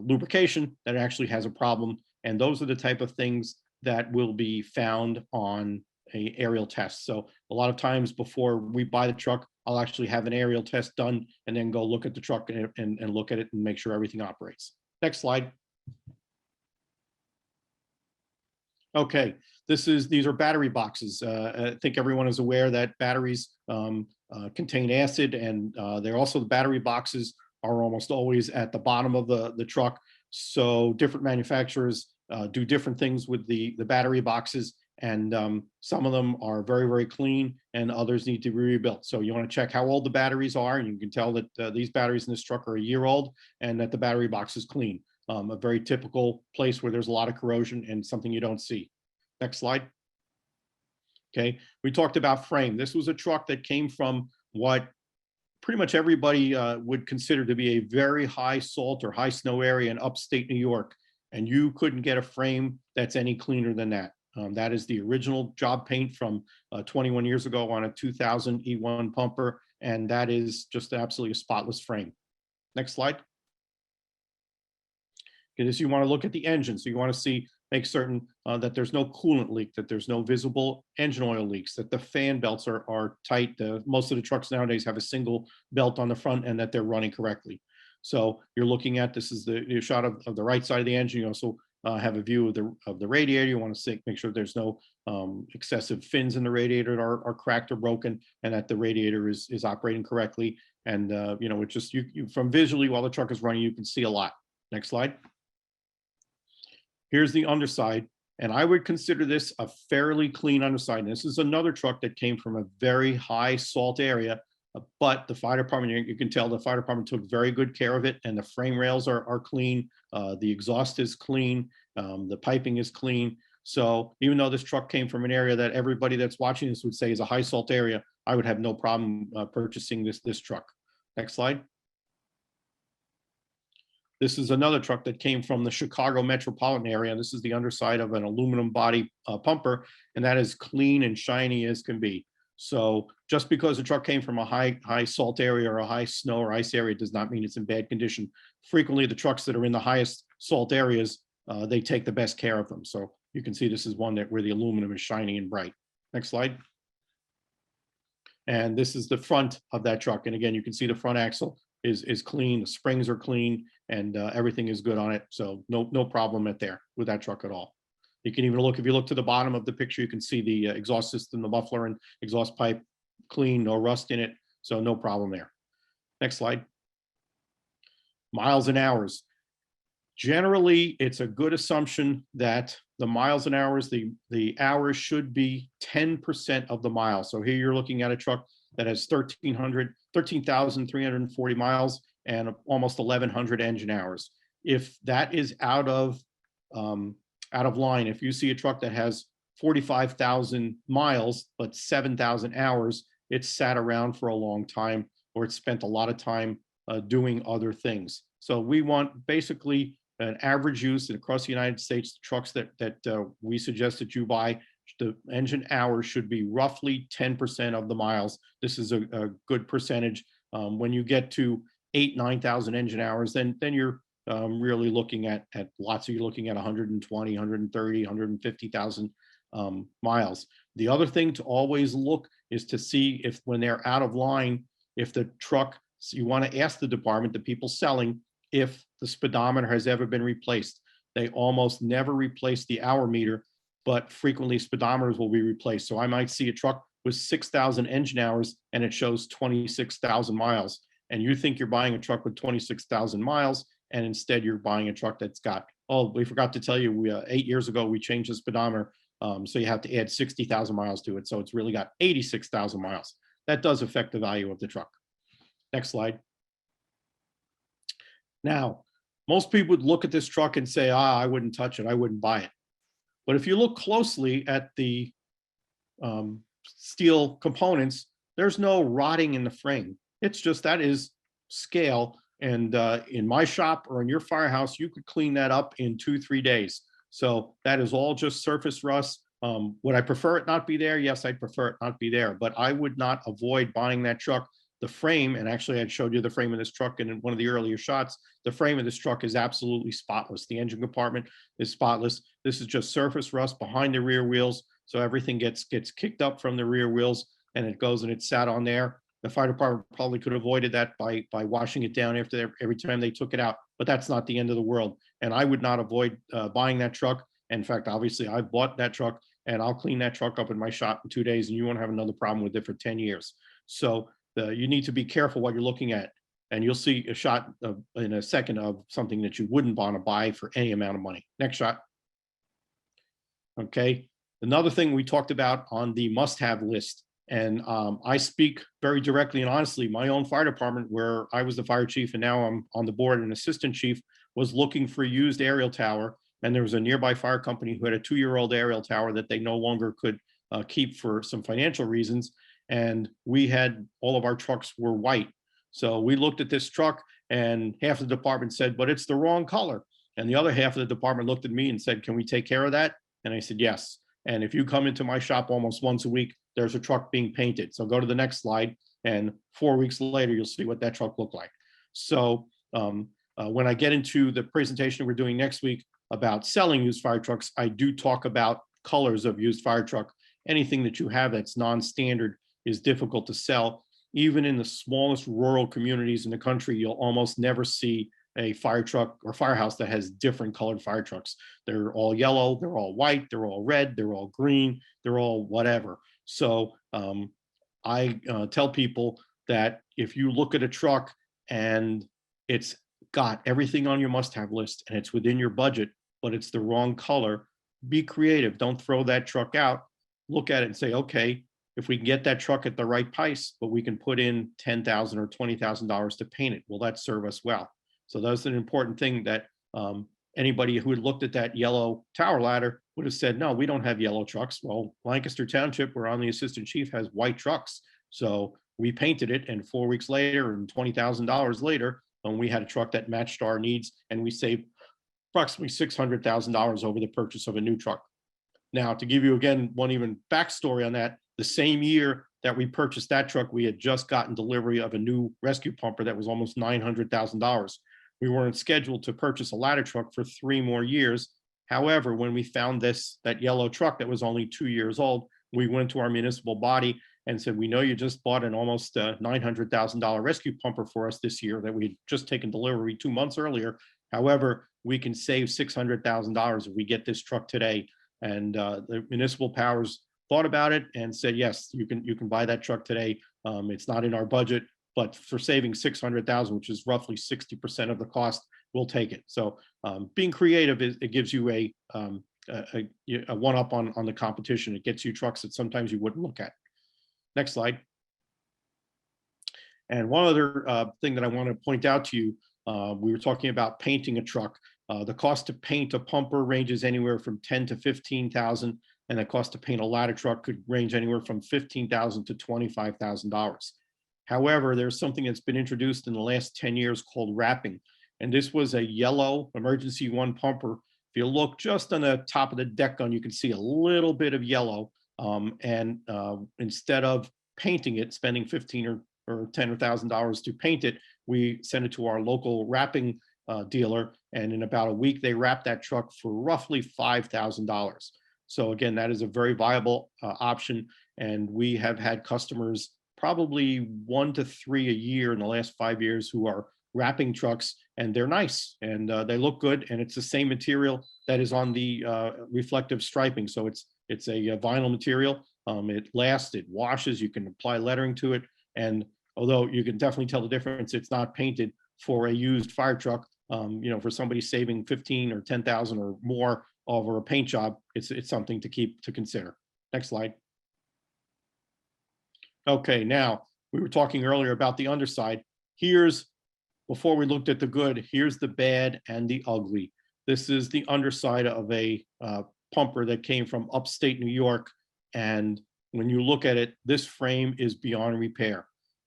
lubrication, that it actually has a problem. And those are the type of things that will be found on an aerial test. So a lot of times before we buy the truck, I'll actually have an aerial test done and then go look at the truck and look at it and make sure everything operates. Next slide. Okay, these are battery boxes. I think everyone is aware that batteries contain acid, and they're also, the battery boxes are almost always at the bottom of the truck. So different manufacturers do different things with the battery boxes, and some of them are very, very clean, and others need to be rebuilt. So you want to check how old the batteries are, and you can tell that these batteries in this truck are a year old, and that the battery box is clean. A very typical place where there's a lot of corrosion and something you don't see. Next slide. Okay, we talked about frame. This was a truck that came from what pretty much everybody would consider to be a very high salt or high snow area in upstate New York, and you couldn't get a frame that's any cleaner than that. That is the original job paint from 21 years ago on a 2000 E1 pumper, and that is just absolutely a spotless frame. Next slide. Okay, this, you want to look at the engine. So you want to make certain that there's no coolant leak, that there's no visible engine oil leaks, that the fan belts are tight. Most of the trucks nowadays have a single belt on the front, and that they're running correctly. So you're looking at, this is the shot of the right side of the engine. You also have a view of the radiator. You want to make sure there's no excessive fins in the radiator that are cracked or broken, and that the radiator is operating correctly. And you know, it's just you from visually while the truck is running, you can see a lot. Next slide. Here's the underside, and I would consider this a fairly clean underside. And this is another truck that came from a very high salt area, but the fire department, you can tell the fire department took very good care of it, and the frame rails are clean, the exhaust is clean, the piping is clean. So even though this truck came from an area that everybody that's watching this would say is a high salt area, I would have no problem purchasing this truck. Next slide. This is another truck that came from the Chicago metropolitan area. This is the underside of an aluminum body pumper, and that is clean and shiny as can be. So just because the truck came from a high salt area or a high snow or ice area does not mean it's in bad condition. Frequently, the trucks that are in the highest salt areas, they take the best care of them. So you can see this is one where the aluminum is shiny and bright. Next slide. And this is the front of that truck. And again, you can see the front axle is clean, the springs are clean, and everything is good on it. So no problem with that truck at all. You can even look, if you look to the bottom of the picture, you can see the exhaust system, the muffler and exhaust pipe clean, no rust in it. So no problem there. Next slide. Miles and hours. Generally, it's a good assumption that the miles and hours, the hours should be 10% of the miles. So here you're looking at a truck that has 13,340 miles and almost 1,100 engine hours. If that is out of line, if you see a truck that has 45,000 miles but 7,000 hours, it's sat around for a long time, or it's spent a lot of time doing other things. So we want basically an average use across the United States. Trucks that we suggest that you buy, the engine hours should be roughly 10% of the miles. This is a good percentage. When you get to 9,000 engine hours, then you're really looking at lots. You're looking at 120, 130, 150,000 miles. The other thing to always look is to see if, when they're out of line, if the truck, so you want to ask the department, the people selling, if the speedometer has ever been replaced. They almost never replace the hour meter, but frequently speedometers will be replaced. So I might see a truck with 6,000 engine hours and it shows 26,000 miles. And you think you're buying a truck with 26,000 miles, and instead you're buying a truck that's got, oh, we forgot to tell you, 8 years ago, we changed the speedometer. So you have to add 60,000 miles to it. So it's really got 86,000 miles. That does affect the value of the truck. Next slide. Now, most people would look at this truck and say, I wouldn't touch it, I wouldn't buy it. But if you look closely at the steel components, there's no rotting in the frame. It's just, that is scale. And in my shop or in your firehouse, you could clean that up in 2-3 days. So that is all just surface rust. Would I prefer it not be there? Yes, I'd prefer it not be there, but I would not avoid buying that truck. The frame, and actually I showed you the frame of this truck in one of the earlier shots, the frame of this truck is absolutely spotless. The engine compartment is spotless. This is just surface rust behind the rear wheels. So everything gets kicked up from the rear wheels, and it goes and it's sat on there. The fire department probably could have avoided that by washing it down after every time they took it out, but that's not the end of the world. And I would not avoid buying that truck. In fact, obviously, I bought that truck and I'll clean that truck up in my shop in 2 days, and you won't have another problem with it for 10 years. So you need to be careful what you're looking at. And you'll see a shot in a second of something that you wouldn't want to buy for any amount of money. Next shot. Okay. Another thing we talked about on the must-have list, and I speak very directly and honestly, my own fire department, where I was the fire chief and now I'm on the board and assistant chief, was looking for a used aerial tower. And there was a nearby fire company who had a 2-year-old aerial tower that they no longer could keep for some financial reasons. And we had, all of our trucks were white. So we looked at this truck and half the department said, but it's the wrong color. And the other half of the department looked at me and said, can we take care of that? And I said, yes. And if you come into my shop almost once a week, there's a truck being painted. So go to the next slide. And 4 weeks later, you'll see what that truck looked like. So when I get into the presentation we're doing next week about selling used fire trucks, I do talk about colors of used fire truck. Anything that you have that's non-standard is difficult to sell. Even in the smallest rural communities in the country, you'll almost never see a fire truck or firehouse that has different colored fire trucks. They're all yellow, they're all white, they're all red, they're all green, they're all whatever. So I tell people that if you look at a truck and it's got everything on your must-have list and it's within your budget, but it's the wrong color, be creative. Don't throw that truck out. Look at it and say, okay, if we can get that truck at the right price, but we can put in $10,000 or $20,000 to paint it, will that serve us well? So that's an important thing that anybody who had looked at that yellow tower ladder would have said, no, we don't have yellow trucks. Well, Lancaster Township, where I'm the assistant chief, has white trucks. So we painted it, and 4 weeks later and $20,000 later, we had a truck that matched our needs, and we saved approximately $600,000 over the purchase of a new truck. Now, to give you again one even backstory on that, the same year that we purchased that truck, we had just gotten delivery of a new rescue pumper that was almost $900,000. We weren't scheduled to purchase a ladder truck for 3 more years. However, when we found that yellow truck that was only 2 years old, we went to our municipal body and said, we know you just bought an almost $900,000 rescue pumper for us this year that we had just taken delivery 2 months earlier. However, we can save $600,000 if we get this truck today. And the municipal powers thought about it and said, yes, you can buy that truck today. It's not in our budget, but for saving $600,000, which is roughly 60% of the cost, we'll take it. So being creative, it gives you a one-up on the competition. It gets you trucks that sometimes you wouldn't look at. Next slide. And one other thing that I want to point out to you, we were talking about painting a truck. The cost to paint a pumper ranges anywhere from $10,000 to $15,000, and the cost to paint a ladder truck could range anywhere from $15,000 to $25,000. However, there's something that's been introduced in the last 10 years called wrapping, and this was a yellow emergency 1 pumper. If you look just on the top of the deck gun, you can see a little bit of yellow. Instead of painting it, spending $15,000 or $10,000 to paint it, we sent it to our local wrapping dealer, and in about a week they wrapped that truck for roughly $5,000. So again, that is a very viable option, and we have had customers, probably 1 to 3 a year in the last 5 years, who are wrapping trucks, and they're nice and they look good, and it's the same material that is on the reflective striping. So it's a vinyl material. It lasts, it washes, you can apply lettering to it, and although you can definitely tell the difference, it's not painted. For a used fire truck, for somebody saving $15,000 or $10,000 or more over a paint job, it's something to consider. Next slide. Okay, now we were talking earlier about the underside. Before we looked at the good, here's the bad and the ugly. This is the underside of a pumper that came from upstate New York, and when you look at it, this frame is beyond repair.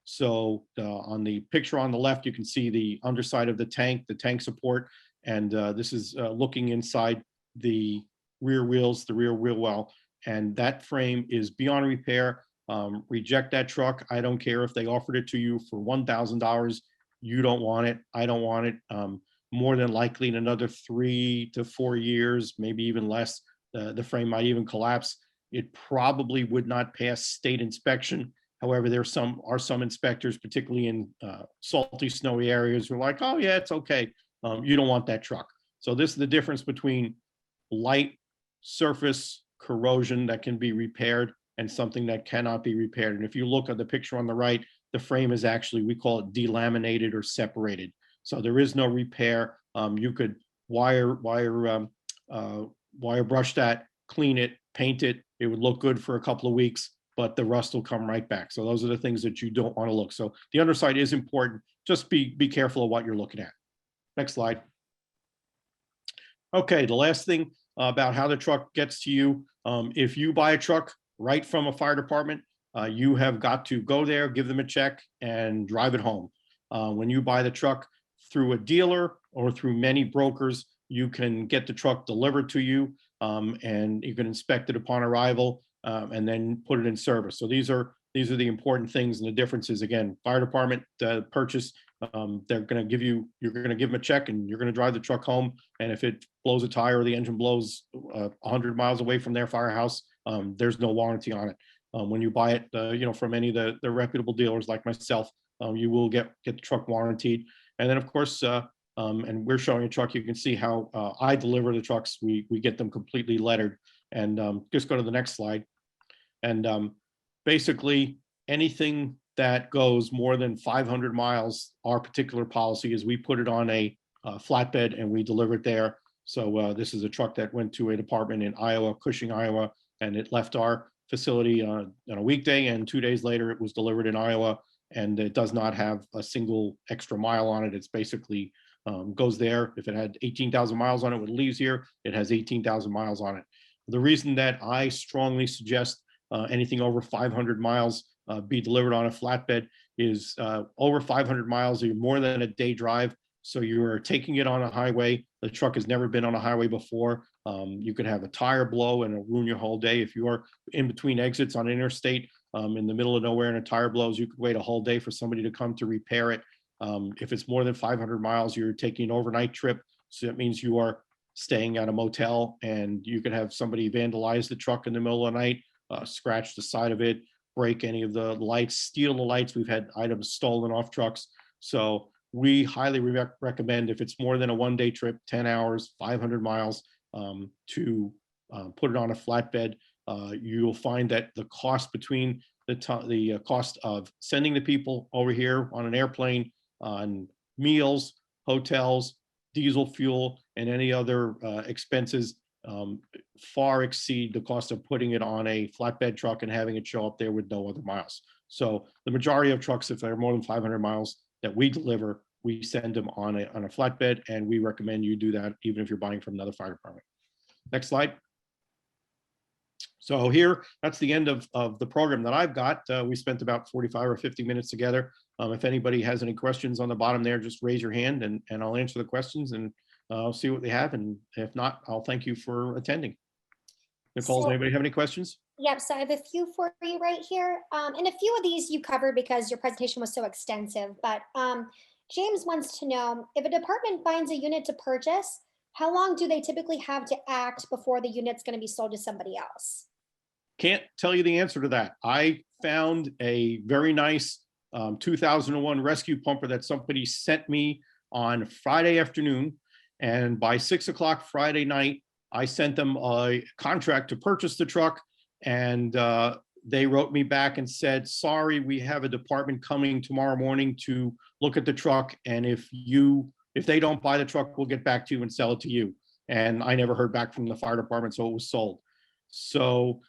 So on the picture on the left, you can see the underside of the tank support, and this is looking inside the rear wheels, the rear wheel well, and that frame is beyond repair. Reject that truck. I don't care if they offered it to you for $1,000. You don't want it. I don't want it. More than likely in another 3 to 4 years, maybe even less, the frame might even collapse. It probably would not pass state inspection. However, there are some inspectors, particularly in salty, snowy areas, who are like, oh yeah, it's okay. You don't want that truck. So this is the difference between light surface corrosion that can be repaired and something that cannot be repaired. And if you look at the picture on the right, the frame is actually, we call it delaminated or separated. So there is no repair. You could wire brush that, clean it, paint it. It would look good for a couple of weeks, but the rust will come right back. So those are the things that you don't want to look. So the underside is important. Just be careful of what you're looking at. Next slide. Okay, the last thing about how the truck gets to you. If you buy a truck right from a fire department, you have got to go there, give them a check, and drive it home. When you buy the truck through a dealer or through many brokers, you can get the truck delivered to you, and you can inspect it upon arrival, and then put it in service. So these are the important things, and the differences. Again, fire department purchase, they're going to give you, you're going to give them a check, and you're going to drive the truck home. And if it blows a tire or the engine blows 100 miles away from their firehouse, there's no warranty on it. When you buy it, from any of the reputable dealers like myself, you will get the truck warranted. And then, of course, and we're showing a truck. You can see how I deliver the trucks. We get them completely lettered. And just go to the next slide. And basically, anything that goes more than 500 miles, our particular policy is we put it on a flatbed and we deliver it there. So this is a truck that went to a department in Iowa, Cushing, Iowa, and it left our facility on a weekday, and 2 days later it was delivered in Iowa, and it does not have a single extra mile on it. It's basically goes there. If it had 18,000 miles on it when it leaves here, it has 18,000 miles on it. The reason that I strongly suggest anything over 500 miles be delivered on a flatbed is over 500 miles, you're more than a day drive. So you're taking it on a highway. The truck has never been on a highway before. You could have a tire blow and it'll ruin your whole day. If you are in between exits on interstate in the middle of nowhere and a tire blows, you could wait a whole day for somebody to come to repair it. If it's more than 500 miles, you're taking an overnight trip. So that means you are staying at a motel, and you could have somebody vandalize the truck in the middle of the night, scratch the side of it, break any of the lights, steal the lights. We've had items stolen off trucks. So we highly recommend, if it's more than a one-day trip, 10 hours, 500 miles, to put it on a flatbed. You'll find that the cost between the cost of sending the people over here on an airplane, on meals, hotels, diesel fuel, and any other expenses far exceed the cost of putting it on a flatbed truck and having it show up there with no other miles. So the majority of trucks, if they're more than 500 miles that we deliver, we send them on a flatbed, and we recommend you do that even if you're buying from another fire department. Next slide. So here, that's the end of the program that I've got. We spent about 45 or 50 minutes together. If anybody has any questions on the bottom there, just raise your hand and I'll answer the questions, and I'll see what they have. And if not, I'll thank you for attending. Nicole, does anybody have any questions? Yep, so I have a few for you right here. And a few of these you covered because your presentation was so extensive, but James wants to know, if a department finds a unit to purchase, how long do they typically have to act before the unit's going to be sold to somebody else? Can't tell you the answer to that. I found a very nice 2001 rescue pumper that somebody sent me on Friday afternoon. And by 6 o'clock Friday night, I sent them a contract to purchase the truck. And they wrote me back and said, sorry, we have a department coming tomorrow morning to look at the truck. And if they don't buy the truck, we'll get back to you and sell it to you. And I never heard back from the fire department, so it was sold. So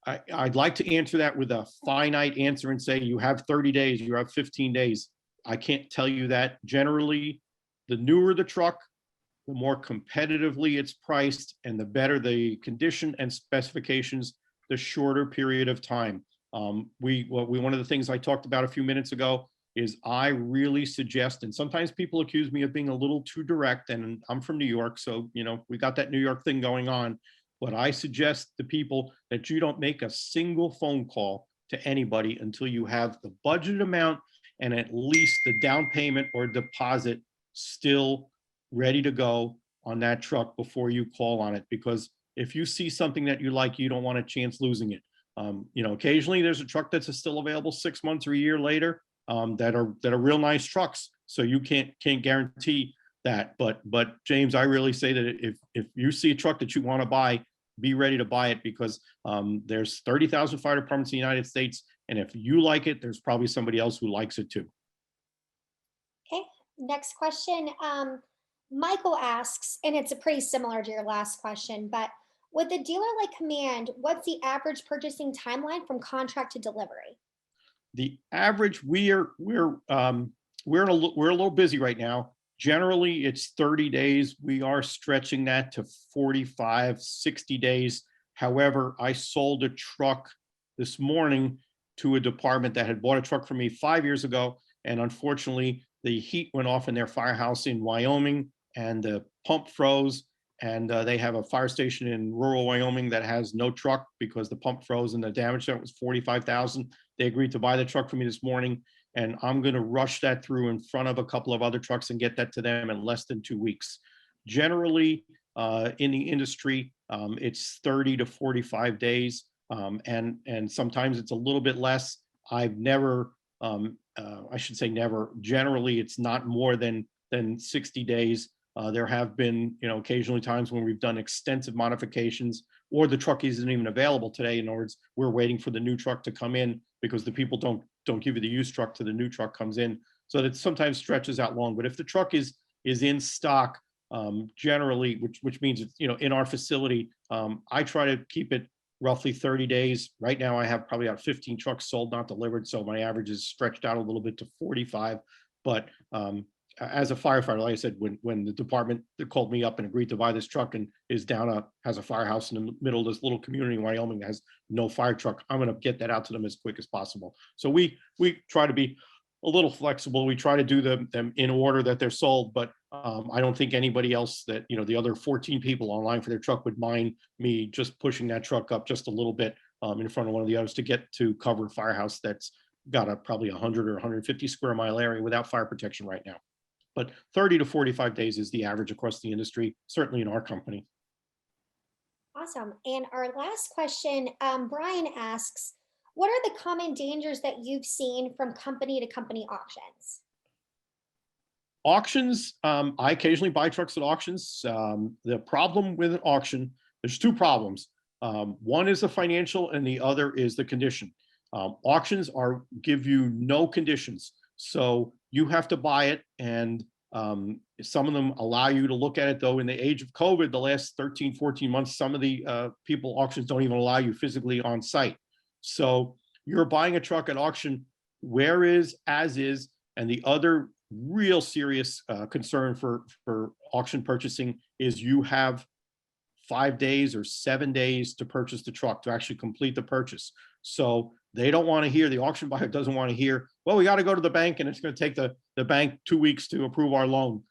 I'd like to answer that with a finite answer and say, you have 30 days, you have 15 days. I can't tell you that. Generally, the newer the truck, the more competitively it's priced, and the better the condition and specifications, the shorter period of time. One of the things I talked about a few minutes ago is I really suggest, and sometimes people accuse me of being a little too direct, and I'm from New York, so we got that New York thing going on. But I suggest to people that you don't make a single phone call to anybody until you have the budgeted amount and at least the down payment or deposit still ready to go on that truck before you call on it. Because if you see something that you like, you don't want a chance losing it. Occasionally there's a truck that's still available 6 months or a year later that are real nice trucks. So you can't guarantee that. But James, I really say that if you see a truck that you want to buy, be ready to buy it, because there's 30,000 fire departments in the United States. And if you like it, there's probably somebody else who likes it too. Okay, next question. Michael asks, and it's a pretty similar to your last question, but with a dealer like Command, what's the average purchasing timeline from contract to delivery? The average, we're a little busy right now. Generally, it's 30 days. We are stretching that to 45, 60 days. However, I sold a truck this morning to a department that had bought a truck from me 5 years ago. And unfortunately, the heat went off in their firehouse in Wyoming and the pump froze. And they have a fire station in rural Wyoming that has no truck because the pump froze, and the damage that was $45,000. They agreed to buy the truck from me this morning, and I'm going to rush that through in front of a couple of other trucks and get that to them in less than 2 weeks. Generally, in the industry, it's 30 to 45 days, and sometimes it's a little bit less. I've never, I should say never. Generally, it's not more than 60 days. There have been, occasionally times when we've done extensive modifications, or the truck isn't even available today. In other words, we're waiting for the new truck to come in because the people don't give you the used truck till the new truck comes in. So that sometimes stretches out long. But if the truck is in stock, generally, which means it's, in our facility, I try to keep it roughly 30 days. Right now, I have probably about 15 trucks sold, not delivered. So my average is stretched out a little bit to 45. But as a firefighter, like I said, when the department that called me up and agreed to buy this truck and has a firehouse in the middle of this little community in Wyoming that has no fire truck, I'm going to get that out to them as quick as possible. So we try to be a little flexible. We try to do them in order that they're sold, but I don't think anybody else that, the other 14 people online for their truck would mind me just pushing that truck up just a little bit in front of one of the others to get to cover a firehouse that's got probably 100 or 150 square mile area without fire protection right now. But 30 to 45 days is the average across the industry, certainly in our company. Awesome. And our last question, Brian asks, what are the common dangers that you've seen from company to company auctions? Auctions, I occasionally buy trucks at auctions. The problem with an auction, there's two problems. One is the financial and the other is the condition. Auctions give you no conditions. So you have to buy it, and some of them allow you to look at it, though in the age of COVID, the last 13, 14 months, some of the people auctions don't even allow you physically on site. So you're buying a truck at auction, where is, as is, and the other real serious concern for auction purchasing is you have 5 days or 7 days to purchase the truck, to actually complete the purchase. So they don't want to hear, the auction buyer doesn't want to hear, well, we got to go to the bank and it's going to take the bank 2 weeks to approve our loan.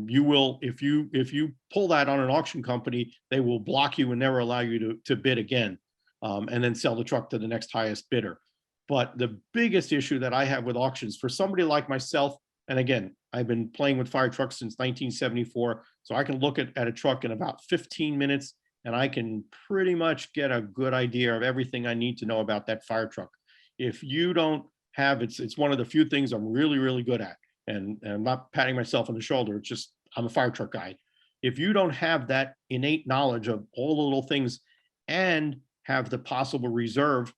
You will, if you pull that on an auction company, they will block you and never allow you to bid again, and then sell the truck to the next highest bidder. But the biggest issue that I have with auctions for somebody like myself, and again, I've been playing with fire trucks since 1974, so I can look at a truck in about 15 minutes and I can pretty much get a good idea of everything I need to know about that fire truck. If you don't have, it's one of the few things I'm really, really good at. And I'm not patting myself on the shoulder. It's just, I'm a fire truck guy. If you don't have that innate knowledge of all the little things and have the possible reserve,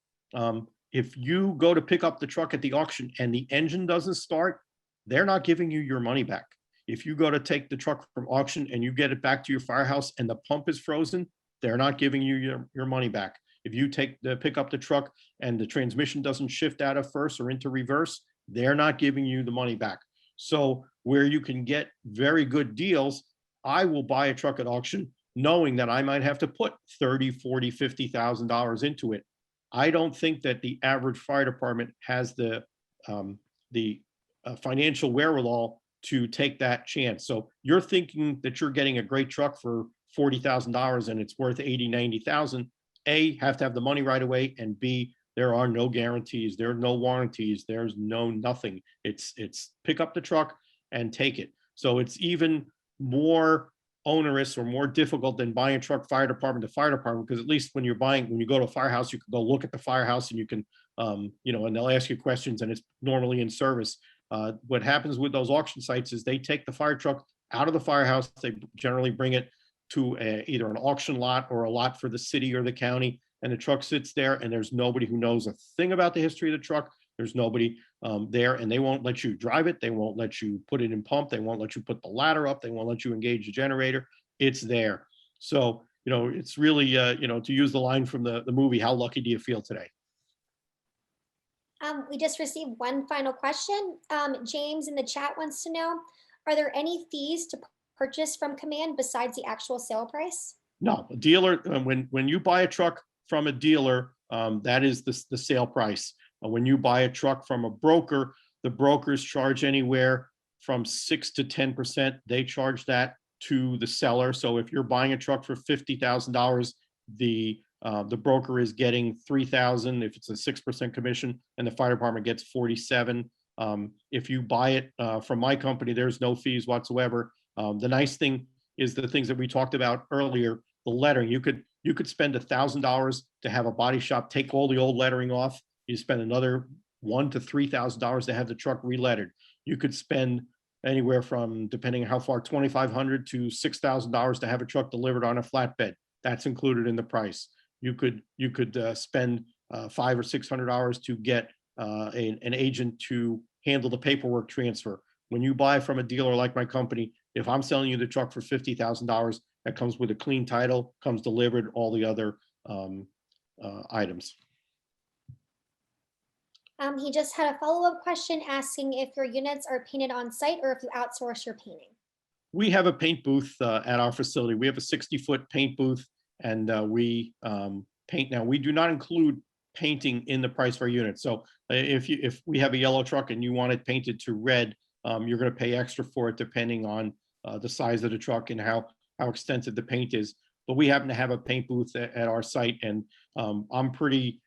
if you go to pick up the truck at the auction and the engine doesn't start, they're not giving you your money back. If you go to take the truck from auction and you get it back to your firehouse and the pump is frozen, they're not giving you your money back. If you pick up the truck and the transmission doesn't shift out of first or into reverse, they're not giving you the money back. So where you can get very good deals, I will buy a truck at auction knowing that I might have to put $30,000, $40,000, $50,000 into it. I don't think that the average fire department has the financial wherewithal to take that chance. So you're thinking that you're getting a great truck for $40,000 and it's worth 80, 90,000. A, have to have the money right away, and B, there are no guarantees, there are no warranties, there's no nothing. It's pick up the truck and take it. So it's even more onerous or more difficult than buying a truck fire department to fire department, because at least when you go to a firehouse, you can go look at the firehouse and you can, and they'll ask you questions and it's normally in service. What happens with those auction sites is they take the fire truck out of the firehouse, they generally bring it to either an auction lot or a lot for the city or the county, and the truck sits there and there's nobody who knows a thing about the history of the truck. There's nobody there, and they won't let you drive it. They won't let you put it in pump. They won't let you put the ladder up. They won't let you engage the generator. It's there. So, it's really, to use the line from the movie, how lucky do you feel today? We just received one final question. James in the chat wants to know, are there any fees to purchase from Command besides the actual sale price? No, a dealer, when you buy a truck from a dealer, that is the sale price. When you buy a truck from a broker, the brokers charge anywhere from 6 to 10%. They charge that to the seller. So if you're buying a truck for $50,000, the broker is getting $3,000 if it's a 6% commission, and the fire department gets 47. If you buy it from my company, there's no fees whatsoever. The nice thing is the things that we talked about earlier. The lettering, you could spend $1,000 to have a body shop take all the old lettering off. You spend another $1,000 to $3,000 to have the truck relettered. You could spend anywhere from, depending on how far, $2,500 to $6,000 to have a truck delivered on a flatbed. That's included in the price. You could spend $500 or $600 to get an agent to handle the paperwork transfer. When you buy from a dealer like my company, if I'm selling you the truck for $50,000, that comes with a clean title, comes delivered, all the other items. He just had a follow-up question asking if your units are painted on site or if you outsource your painting. We have a paint booth at our facility. We have a 60-foot paint booth, and we paint. Now, we do not include painting in the price of our unit. So if we have a yellow truck and you want it painted to red, you're going to pay extra for it depending on the size of the truck and how extensive the paint is. But we happen to have a paint booth at our site, and I'm pretty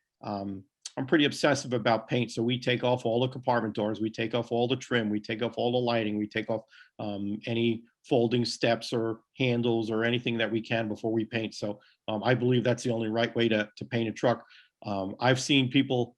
obsessive about paint. So we take off all the compartment doors, we take off all the trim, we take off all the lighting, we take off any folding steps or handles or anything that we can before we paint. So I believe that's the only right way to paint a truck. I've seen people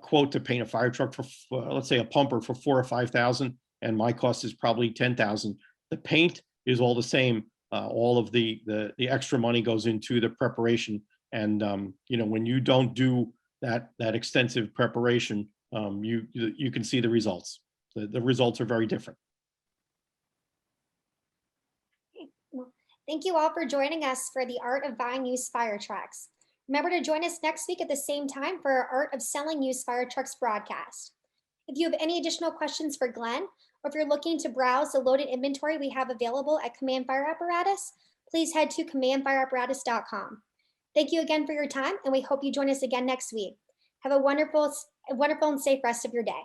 quote to paint a fire truck for, let's say, a pumper for $4,000 or $5,000, and my cost is probably $10,000. The paint is all the same. All of the extra money goes into the preparation. And when you don't do that extensive preparation, you can see the results. The results are very different. Well, thank you all for joining us for the Art of Buying Used Fire Trucks. Remember to join us next week at the same time for our Art of Selling Used Fire Trucks broadcast. If you have any additional questions for Glenn, or if you're looking to browse the loaded inventory we have available at Command Fire Apparatus, please head to commandfireapparatus.com. Thank you again for your time, and we hope you join us again next week. Have a wonderful and safe rest of your day.